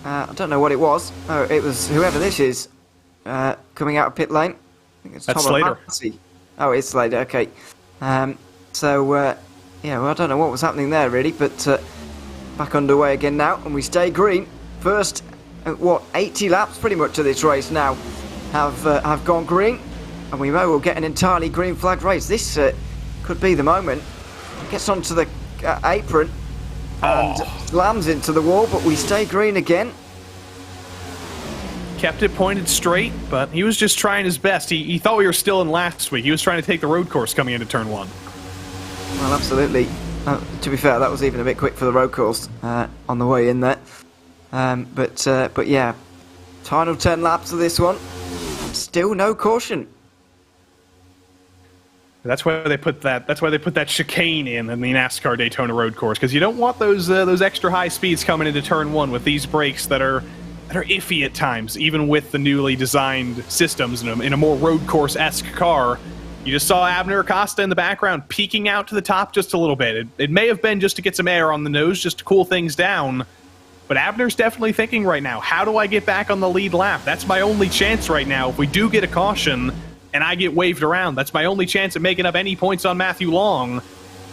I don't know what it was. Oh, it was whoever this is coming out of pit lane. I think it's That's Tom Slater. Massey. Oh, it's Slater, okay. Yeah, well, I don't know what was happening there, really, but back underway again now, and we stay green. First, 80 laps pretty much of this race now have gone green, and we may well get an entirely green flag race. This could be the moment. Gets onto the apron and slams into the wall, but we stay green again. Kept it pointed straight, but he was just trying his best. He thought we were still in last week. He was trying to take the road course coming into turn 1. Well, absolutely. To be fair, that was even a bit quick for the road course on the way in there. But yeah, final 10 laps of this one. Still no caution. That's why they put that. That's why they put that chicane in the NASCAR Daytona road course, because you don't want those extra high speeds coming into turn 1 with these brakes that are iffy at times, even with the newly designed systems in a more road course-esque car. You just saw Abner Acosta in the background peeking out to the top just a little bit. It may have been just to get some air on the nose, just to cool things down. But Abner's definitely thinking right now, how do I get back on the lead lap? That's my only chance right now. If we do get a caution and I get waved around, that's my only chance at making up any points on Matthew Long.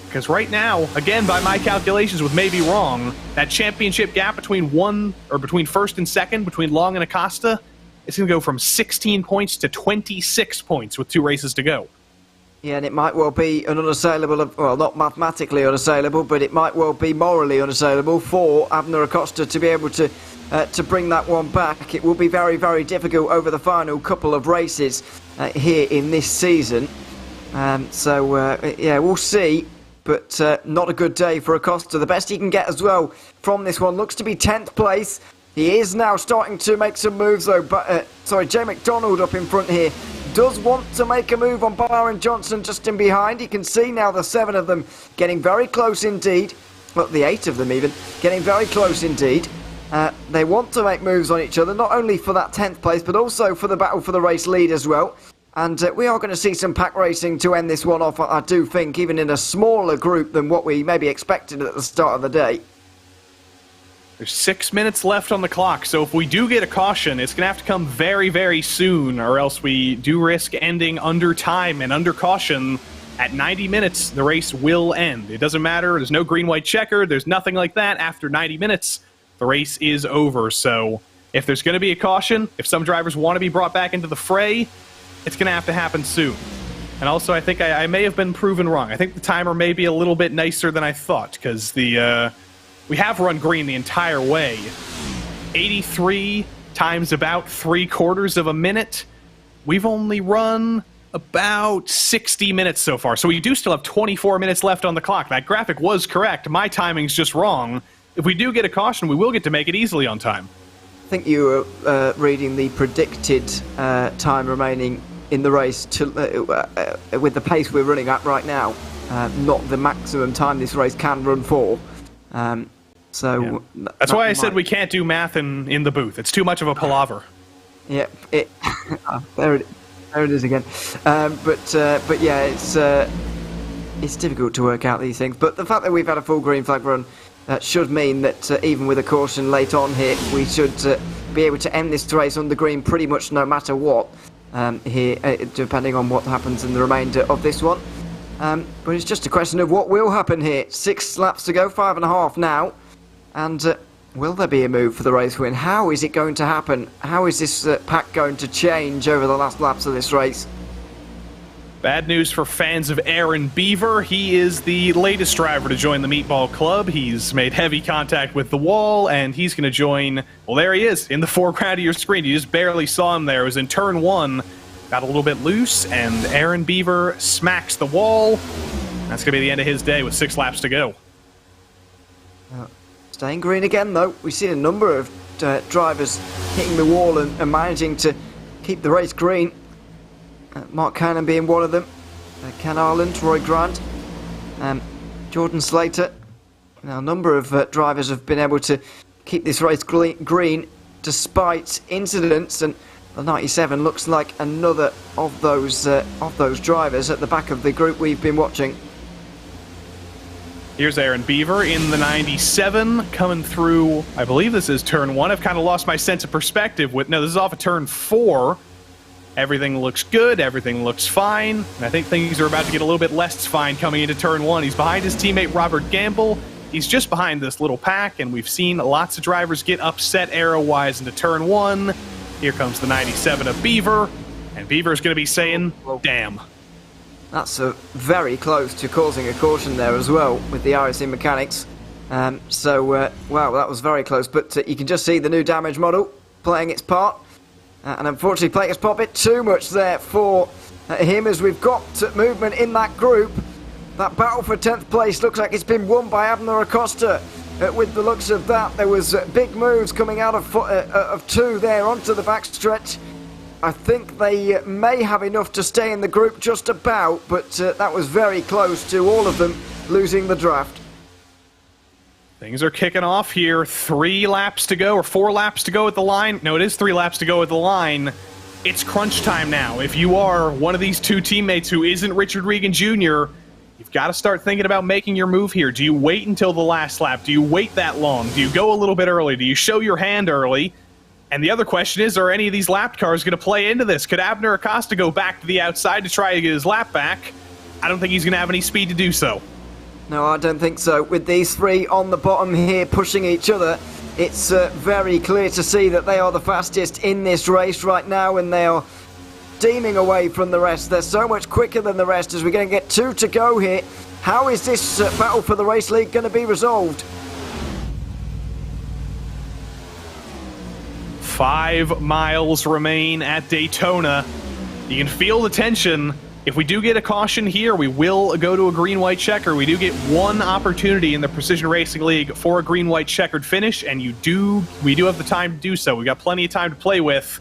Because right now, again, by my calculations, with maybe wrong, that championship gap between first and second, between Long and Acosta, it's going to go from 16 points to 26 points with 2 races to go. Yeah, and it might well be an unassailable, well, not mathematically unassailable, but it might well be morally unassailable for Abner Acosta to be able to bring that one back. It will be very, very difficult over the final couple of races here in this season. Yeah, we'll see. But not a good day for Acosta. The best he can get as well from this one looks to be 10th place. He is now starting to make some moves though. But Jay McDonald up in front here does want to make a move on Byron Johnson just in behind. You can see now the 7 of them getting very close indeed. Well, the 8 of them even getting very close indeed. They want to make moves on each other, not only for that 10th place, but also for the battle for the race lead as well. And we are going to see some pack racing to end this one off, I do think, even in a smaller group than what we maybe expected at the start of the day. There's 6 minutes left on the clock, so if we do get a caution, it's going to have to come very, very soon, or else we do risk ending under time and under caution. At 90 minutes, the race will end. It doesn't matter. There's no green-white checker. There's nothing like that. After 90 minutes, the race is over. So if there's going to be a caution, if some drivers want to be brought back into the fray, it's going to have to happen soon. And also, I think I may have been proven wrong. I think the timer may be a little bit nicer than I thought, because we have run green the entire way. 83 times about 3/4 of a minute. We've only run about 60 minutes so far, so we do still have 24 minutes left on the clock. That graphic was correct. My timing's just wrong. If we do get a caution, we will get to make it easily on time. I think you were reading the predicted time remaining in the race with the pace we're running at right now, not the maximum time this race can run for. Yeah. That's why I said we can't do math in the booth. It's too much of a palaver. Yeah, there it is again. But yeah, it's difficult to work out these things. But the fact that we've had a full green flag run should mean that even with a caution late on here, we should be able to end this race on the green pretty much no matter what. Here, depending on what happens in the remainder of this one. But it's just a question of what will happen here. 6 laps to go, 5.5 now. And will there be a move for the race win? How is it going to happen? How is this pack going to change over the last laps of this race? Bad news for fans of Aaron Beaver. He is the latest driver to join the Meatball Club. He's made heavy contact with the wall, and he's going to join... Well, there he is, in the foreground of your screen. You just barely saw him there. It was in turn 1. Got a little bit loose, and Aaron Beaver smacks the wall. That's going to be the end of his day with 6 laps to go. Staying green again, though. We've seen a number of drivers hitting the wall and managing to keep the race green. Mark Cannon being one of them. Ken Arland, Roy Grant, Jordan Slater. Now, a number of drivers have been able to keep this race green despite incidents, and the 97 looks like another of those drivers at the back of the group we've been watching. Here's Aaron Beaver in the 97 coming through. I believe this is turn 1. I've kind of lost my sense of perspective with... No, this is off of turn 4. Everything looks good. Everything looks fine. And I think things are about to get a little bit less fine coming into turn 1. He's behind his teammate Robert Gamble. He's just behind this little pack, and we've seen lots of drivers get upset arrow-wise into turn 1. Here comes the 97 of Beaver, and Beaver's going to be saying, damn. That's very close to causing a caution there as well with the iRacing mechanics. Wow, that was very close. But you can just see the new damage model playing its part. And unfortunately playing its part a bit too much there for him, as we've got movement in that group. That battle for 10th place looks like it's been won by Abner Acosta. With the looks of that, there was big moves coming out of 2 there onto the backstretch. I think they may have enough to stay in the group just about, but that was very close to all of them losing the draft. Things are kicking off here. 3 laps to go, or 4 laps to go at the line. No, it is 3 laps to go at the line. it's crunch time now. If you are one of these two teammates who isn't Richard Regan Jr., you've got to start thinking about making your move here. Do you wait until the last lap? Do you wait that long? Do you go a little bit early? Do you show your hand early? And the other question is, are any of these lap cars going to play into this? Could Abner Acosta go back to the outside to try to get his lap back? I don't think he's going to have any speed to do so. No, I don't think so. With these three on the bottom here pushing each other, it's very clear to see that they are the fastest in this race right now, and they are deeming away from the rest. They're so much quicker than the rest as we're going to get 2 to go here. How is this battle for the race lead going to be resolved? 5 miles remain at Daytona. You can feel the tension. If we do get a caution here, we will go to a green-white checker. We do get one opportunity in the Precision Racing League for a green-white checkered finish, and we do have the time to do so. We've got plenty of time to play with,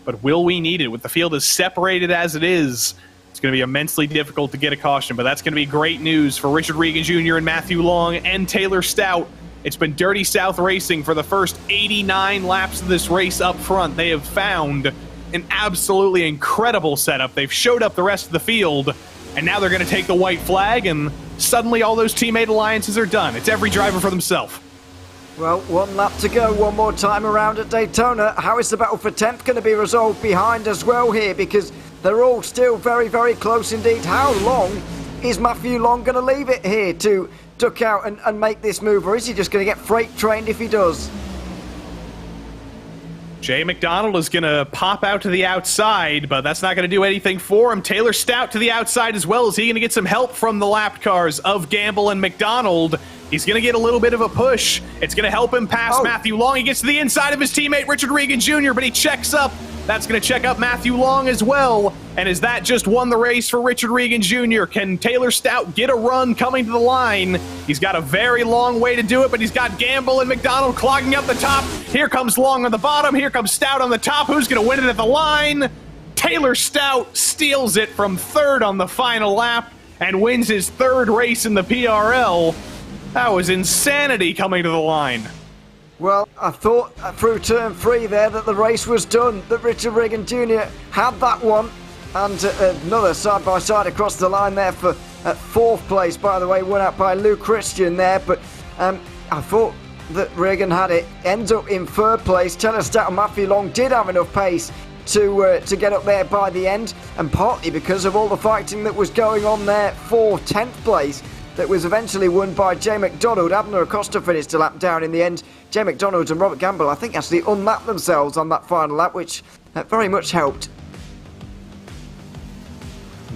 but will we need it? With the field as separated as it is, it's going to be immensely difficult to get a caution, but that's going to be great news for Richard Regan Jr. and Matthew Long and Taylor Stout. It's been Dirty South Racing for the first 89 laps of this race up front. They have found an absolutely incredible setup. They've showed up the rest of the field, and now they're going to take the white flag, and suddenly all those teammate alliances are done. It's every driver for themselves. Well, 1 lap to go, one more time around at Daytona. How is the battle for 10th going to be resolved behind as well here? Because they're all still very, very close indeed. How long is Matthew Long going to leave it here to duck out and make this move, or is he just going to get freight trained if he does? Jay McDonald is going to pop out to the outside, but that's not going to do anything for him. Taylor Stout to the outside as well. Is he going to get some help from the lap cars of Gamble and McDonald? He's going to get a little bit of a push. It's going to help him pass Matthew Long. He gets to the inside of his teammate, Richard Regan Jr., but he checks up. That's going to check up Matthew Long as well. And is that just won the race for Richard Regan Jr.? Can Taylor Stout get a run coming to the line? He's got a very long way to do it, but he's got Gamble and McDonald clogging up the top. Here comes Long on the bottom. Here comes Stout on the top. Who's going to win it at the line? Taylor Stout steals it from third on the final lap and wins his third race in the PRL. That was insanity coming to the line. Well, I thought through turn 3 there that the race was done, that Richard Regan Jr. had that one, and another side-by-side across the line there for 4th place, by the way, won out by Lou Christian there, but I thought that Regan had it. Ends up in 3rd place. Taylor Stout and Matthew Long did have enough pace to get up there by the end, and partly because of all the fighting that was going on there for 10th place. That was eventually won by Jay McDonald. Abner Acosta finished a lap down in the end. Jay McDonald and Robert Gamble, I think, actually unmapped themselves on that final lap, which very much helped.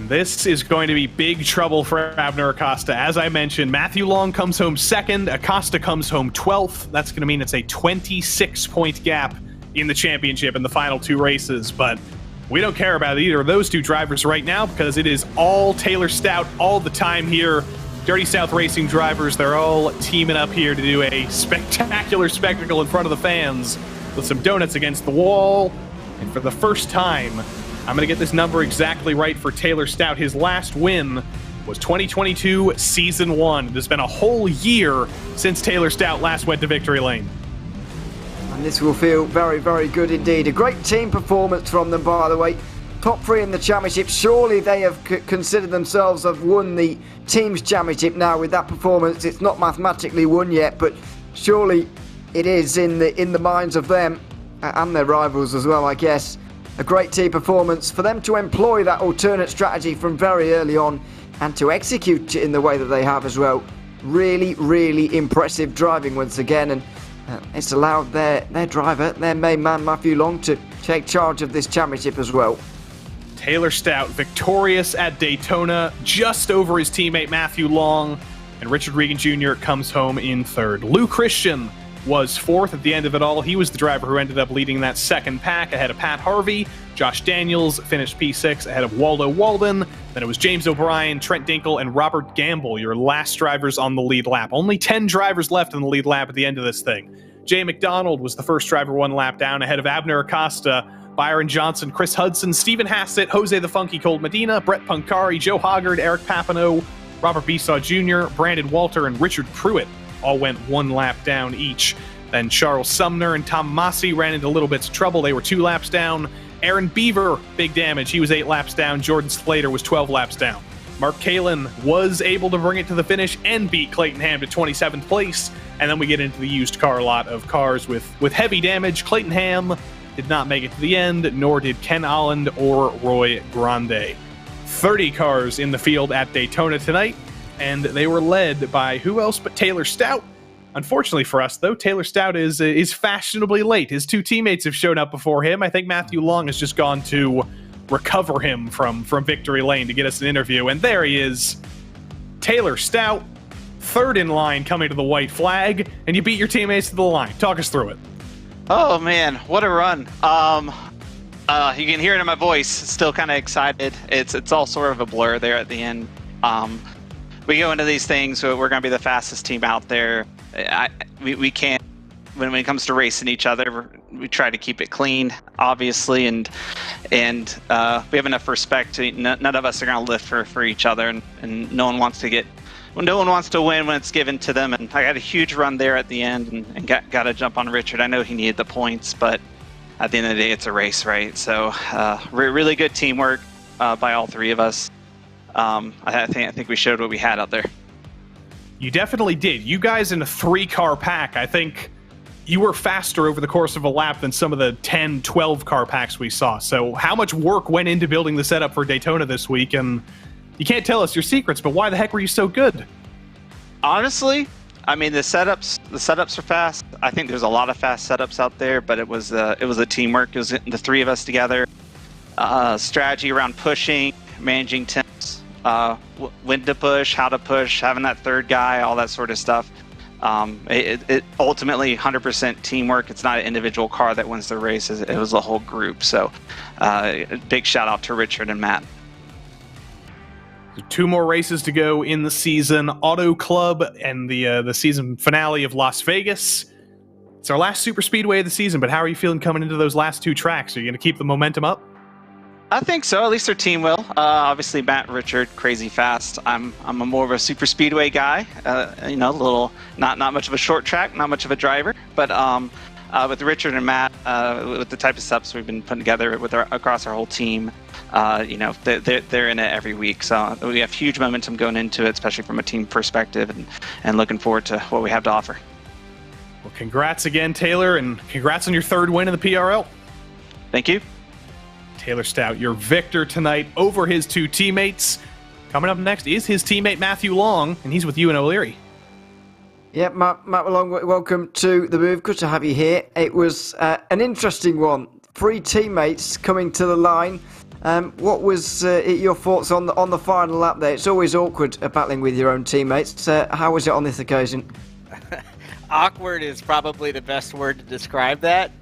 This is going to be big trouble for Abner Acosta. As I mentioned, Matthew Long comes home 2nd. Acosta comes home 12th. That's going to mean it's a 26-point gap in the championship in the final 2 races. But we don't care about either of those 2 drivers right now because it is all Taylor Stout all the time here. Dirty South Racing drivers, they're all teaming up here to do a spectacular spectacle in front of the fans with some donuts against the wall. And for the first time, I'm going to get this number exactly right for Taylor Stout. His last win was 2022 Season 1. It has been a whole year since Taylor Stout last went to victory lane. And this will feel very, very good indeed. A great team performance from them, by the way. Top 3 in the championship. Surely they have considered themselves have won the team's championship now with that performance. It's not mathematically won yet, but surely it is in the minds of them and their rivals as well, I guess. A great team performance for them to employ that alternate strategy from very early on and to execute it in the way that they have as well. Really, really impressive driving once again, and it's allowed their driver, their main man Matthew Long, to take charge of this championship as well. Taylor Stout victorious at Daytona, just over his teammate Matthew Long, and Richard Regan Jr. comes home in 3rd. Lou Christian was 4th at the end of it all. He was the driver who ended up leading that 2nd pack ahead of Pat Harvey. Josh Daniels finished P6 ahead of Waldo Walden. Then it was James O'Brien, Trent Dinkle, and Robert Gamble, your last drivers on the lead lap. Only 10 drivers left in the lead lap at the end of this thing. Jay McDonald was the first driver 1 lap down ahead of Abner Acosta, Byron Johnson, Chris Hudson, Stephen Hassett, Jose the Funky Cold Medina, Brett Punkari, Joe Hoggard, Eric Papineau, Robert Besaw Jr., Brandon Walter, and Richard Pruitt all went 1 lap down each. Then Charles Sumner and Tom Massey ran into little bits of trouble. They were 2 laps down. Aaron Beaver, big damage. He was 8 laps down. Jordan Slater was 12 laps down. Mark Kalin was able to bring it to the finish and beat Clayton Ham to 27th place. And then we get into the used car lot of cars with heavy damage. Clayton Ham did not make it to the end, nor did Ken Holland or Roy Grande. 30 cars in the field at Daytona tonight, and they were led by who else but Taylor Stout. Unfortunately for us, though, Taylor Stout is fashionably late. His 2 teammates have shown up before him. I think Matthew Long has just gone to recover him from victory lane to get us an interview, and there he is. Taylor Stout, 3rd in line coming to the white flag, and you beat your teammates to the line. Talk us through it. Oh man, what a run. You can hear it in my voice. Still kind of excited. It's all sort of a blur there at the end. We go into these things, so we're going to be the fastest team out there. We can't, when it comes to racing each other, we try to keep it clean, obviously, and we have enough respect to none of us are going to live for each other, and no one wants to win when it's given to them. And I got a huge run there at the end, and got to jump on Richard. I know he needed the points, but at the end of the day, it's a race, right? So really good teamwork by all 3 of us. I think we showed what we had out there. You definitely did. You guys in a 3-car pack, I think you were faster over the course of a lap than some of the 10, 12-car packs we saw. So how much work went into building the setup for Daytona this week? And you can't tell us your secrets, but why the heck were you so good? Honestly, I mean, the setups are fast. I think there's a lot of fast setups out there, but it was a teamwork. It was the 3 of us together. Strategy around pushing, managing temps, when to push, how to push, having that 3rd guy, all that sort of stuff. It ultimately 100% teamwork. It's not an individual car that wins the race. It was a whole group. So big shout out to Richard and Matt. 2 more races to go in the season. Auto Club and the season finale of Las Vegas. It's our last super speedway of the season, but how are you feeling coming into those last 2 tracks? Are you going to keep the momentum up? I think so. At least our team will. Obviously, Matt, Richard, crazy fast. I'm more of a super speedway guy. A little not much of a short track, not much of a driver. But with Richard and Matt, with the type of steps we've been putting together across our whole team, they're in it every week. So we have huge momentum going into it, especially from a team perspective, and looking forward to what we have to offer. Well, congrats again, Taylor, and congrats on your 3rd win in the PRL. Thank you. Taylor Stout, your victor tonight over his 2 teammates. Coming up next is his teammate Matthew Long, and he's with you and O'Leary. Yeah, Matt Long, welcome to the move. Good to have you here. It was an interesting one. 3 teammates coming to the line. What was your thoughts on the final lap there? It's always awkward battling with your own teammates. How was it on this occasion? Awkward is probably the best word to describe that.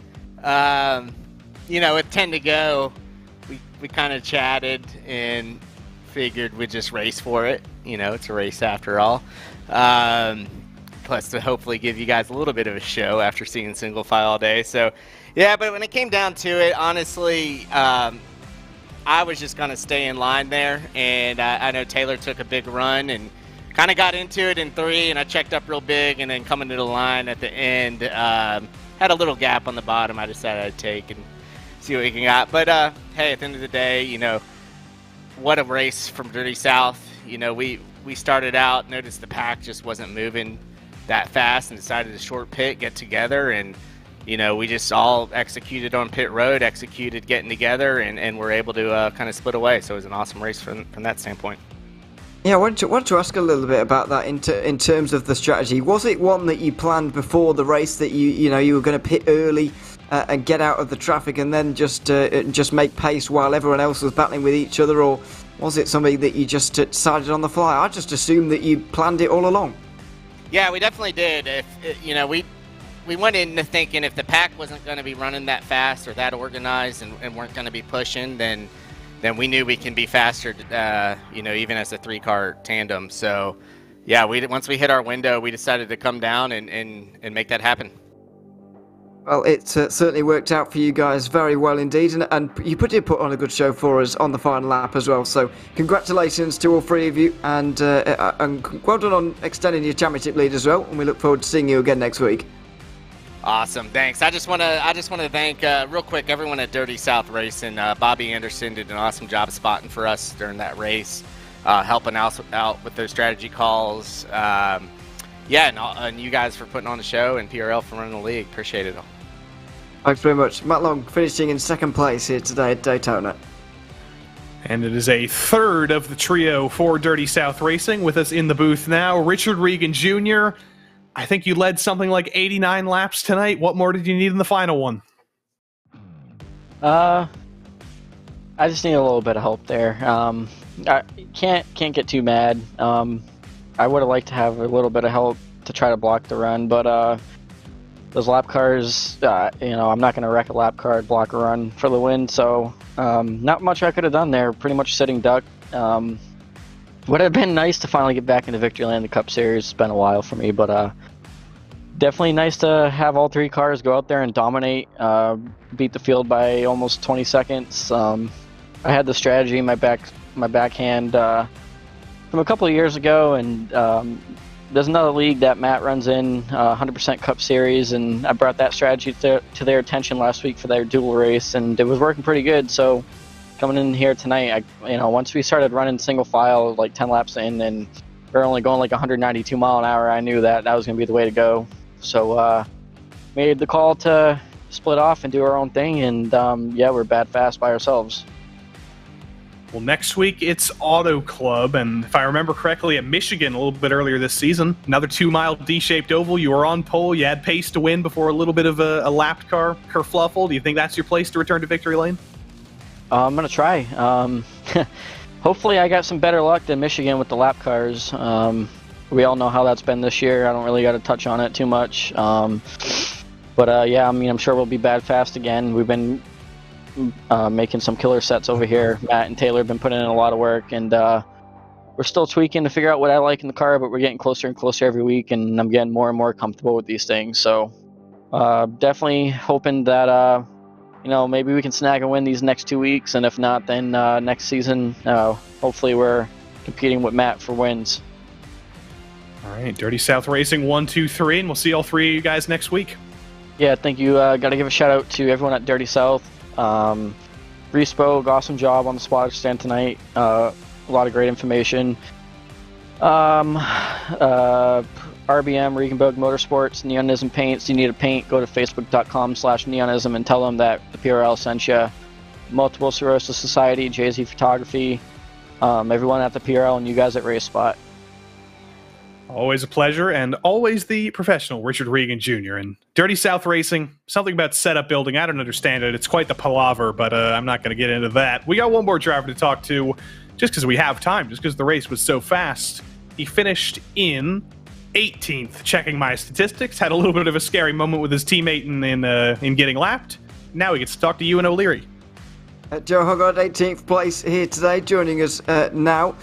With 10 to go, we kind of chatted and figured we'd just race for it. It's a race after all. Plus to hopefully give you guys a little bit of a show after seeing single file all day. So, yeah, but when it came down to it, honestly, I was just going to stay in line there. And I know Taylor took a big run and kind of got into it in 3, and I checked up real big, and then coming to the line at the end, had a little gap on the bottom I decided I'd take and see what we can got. But, hey, at the end of the day, what a race from Dirty South. We started out, noticed the pack just wasn't moving that fast and decided to short pit, get together, and, we just all executed on pit road, executed getting together, and we're able to kind of split away. So it was an awesome race from that standpoint. Yeah, I wanted to ask a little bit about that in terms of the strategy. Was it one that you planned before the race that you were going to pit early and get out of the traffic and then just make pace while everyone else was battling with each other, or was it something that you just decided on the fly? I just assumed that you planned it all along. Yeah, we definitely did. We went into thinking if the pack wasn't going to be running that fast or that organized and weren't going to be pushing, then we knew we can be faster, even as a 3-car tandem. So, yeah, once we hit our window, we decided to come down and make that happen. Well, it certainly worked out for you guys very well indeed, and you did put on a good show for us on the final lap as well. So, congratulations to all 3 of you, and well done on extending your championship lead as well. And we look forward to seeing you again next week. Awesome, thanks. I just want to thank real quick everyone at Dirty South Racing. Bobby Anderson did an awesome job spotting for us during that race, helping out with those strategy calls. And you guys for putting on the show, and PRL for running the league. Appreciate it all. Thanks very much. Matt Long finishing in second place here today at Daytona. And it is a third of the trio for Dirty South Racing. With us in the booth now, Richard Regan Jr. I think you led something like 89 laps tonight. What more did you need in the final one? I just need a little bit of help there. I can't get too mad. I would have liked to have a little bit of help to try to block the run, but those lap cars, I'm not going to wreck a lap car, block a run for the win, so not much I could have done there. Pretty much sitting duck. Would have been nice to finally get back into victory lane in the Cup Series. It's been a while for me, but definitely nice to have all three cars go out there and dominate, beat the field by almost 20 seconds. I had the strategy in my backhand from a couple of years ago, and there's another league that Matt runs in, 100% Cup Series, and I brought that strategy to their attention last week for their dual race, and it was working pretty good. So coming in here tonight, once we started running single file like 10 laps in, and we're only going like 192 mile an hour, I knew that was going to be the way to go. So made the call to split off and do our own thing, and we're bad fast by ourselves. Well, next week it's Auto Club, and if I remember correctly, at Michigan a little bit earlier this season, another 2-mile D-shaped oval. You were on pole, you had pace to win before a little bit of a lapped car kerfluffle. Do you think that's your place to return to victory lane? I'm going to try. Hopefully I got some better luck than Michigan with the lap cars. We all know how that's been this year. I don't really got to touch on it too much. I'm sure we'll be bad fast again. We've been making some killer sets over here. Matt and Taylor have been putting in a lot of work, and we're still tweaking to figure out what I like in the car, but we're getting closer and closer every week, and I'm getting more and more comfortable with these things. So definitely hoping that maybe we can snag a win these next 2 weeks, and if not, then next season, hopefully we're competing with Matt for wins. All right, Dirty South Racing 1, 2, 3, and we'll see all three of you guys next week. Yeah, thank you. Got to give a shout out to everyone at Dirty South. RaceSpo, awesome job on the spotter stand tonight. A lot of great information. RBM, Regenboog Motorsports, Neonism Paints. You need a paint, go to facebook.com/neonism and tell them that the PRL sent you. Multiple Sclerosis Society, Jay-Z Photography, everyone at the PRL, and you guys at RaceSpot. Always a pleasure, and always the professional Richard Regan Jr. And Dirty South Racing, something about setup building, I don't understand it. It's quite the palaver, but I'm not going to get into that. We got one more driver to talk to, just because we have time, just because the race was so fast. He finished in 18th, checking my statistics, had a little bit of a scary moment with his teammate in getting lapped. Now he gets to talk to Ewan O'Leary. Joe Hoggard, 18th place here today, joining us now.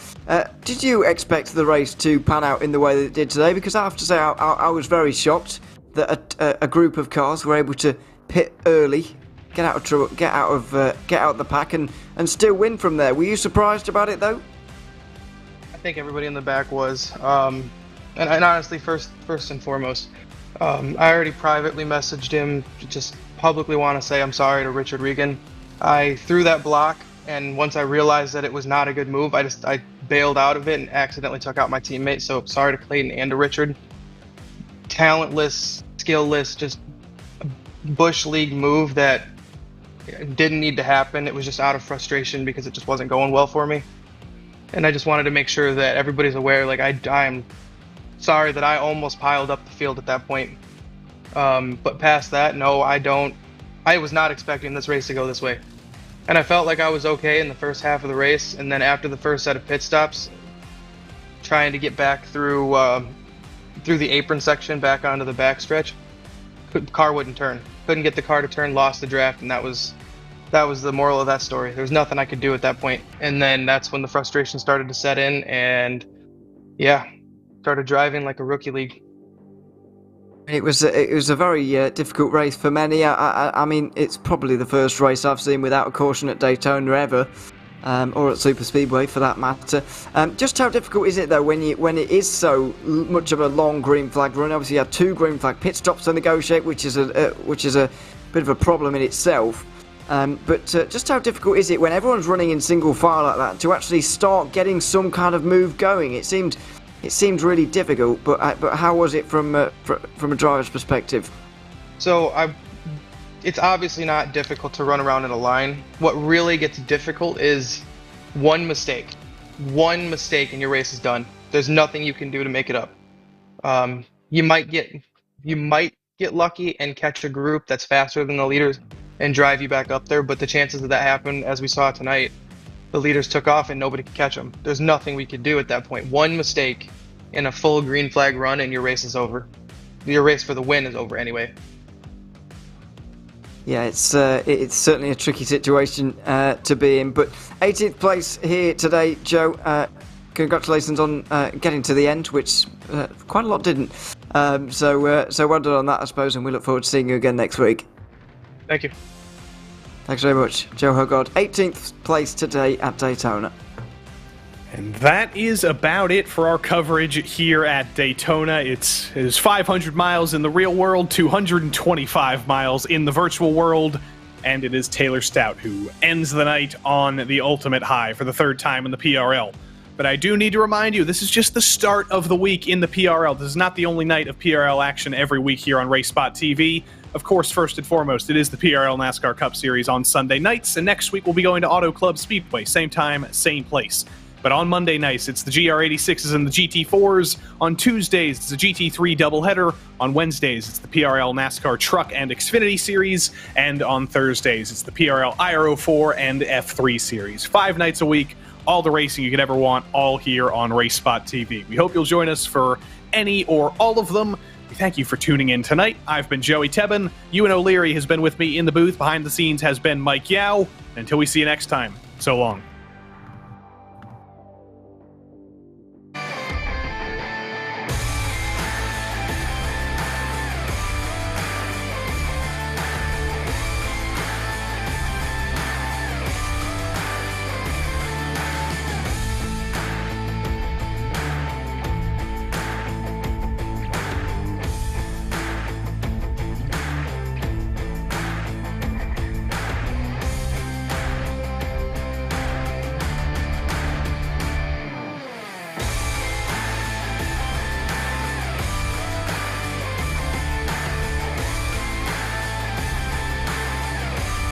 Did you expect the race to pan out in the way that it did today? Because I have to say, I was very shocked that a group of cars were able to pit early, get out of the pack, and still win from there. Were you surprised about it, though? I think everybody in the back was. And honestly, first and foremost, I already privately messaged him to just publicly want to say I'm sorry to Richard Regan. I threw that block, and once I realized that it was not a good move, I bailed out of it and accidentally took out my teammate. So sorry to Clayton and to Richard. Talentless, skillless, just a Bush League move that didn't need to happen. It was just out of frustration because it just wasn't going well for me. And I just wanted to make sure that everybody's aware, like I'm sorry that I almost piled up the field at that point. But past that, no, I was not expecting this race to go this way. And I felt like I was okay in the first half of the race, and then after the first set of pit stops, trying to get back through the apron section back onto the back stretch, car wouldn't turn. Couldn't get the car to turn, lost the draft, and that was the moral of that story. There was nothing I could do at that point. And then that's when the frustration started to set in, and started driving like a rookie league. It was a very difficult race for many. I mean, it's probably the first race I've seen without a caution at Daytona ever. or at Super Speedway for that matter. Just how difficult is it though when it is so much of a long green flag run? Obviously, you have 2 green flag pit stops to negotiate, which is a bit of a problem in itself. But just how difficult is it when everyone's running in single file like that to actually start getting some kind of move going? It seemed really difficult. But how was it from a driver's perspective? So it's obviously not difficult to run around in a line. What really gets difficult is one mistake. One mistake and your race is done. There's nothing you can do to make it up. You might get lucky and catch a group that's faster than the leaders and drive you back up there, but the chances of that happen, as we saw tonight, the leaders took off and nobody could catch them. There's nothing we could do at that point. One mistake in a full green flag run and your race is over. Your race for the win is over anyway. Yeah, it's certainly a tricky situation to be in. But 18th place here today, Joe. Congratulations on getting to the end, which quite a lot didn't. So well done on that, I suppose, and we look forward to seeing you again next week. Thank you. Thanks very much, Joe Hogard. 18th place today at Daytona. And that is about it for our coverage here at Daytona. It is 500 miles in the real world, 225 miles in the virtual world, and it is Taylor Stout who ends the night on the ultimate high for the 3rd time in the PRL. But I do need to remind you, this is just the start of the week in the PRL. This is not the only night of PRL action every week here on RaceSpotTV. Of course, first and foremost, it is the PRL NASCAR Cup Series on Sunday nights, and next week we'll be going to Auto Club Speedway, same time, same place. But on Monday nights, it's the GR86s and the GT4s. On Tuesdays, it's the GT3 doubleheader. On Wednesdays, it's the PRL NASCAR Truck and Xfinity Series. And on Thursdays, it's the PRL IR04 and F3 Series. 5 nights a week, all the racing you could ever want, all here on RaceSpotTV. We hope you'll join us for any or all of them. We thank you for tuning in tonight. I've been Joey Tebben. Ewan O'Leary has been with me in the booth. Behind the scenes has been Mike Yao. Until we see you next time, so long.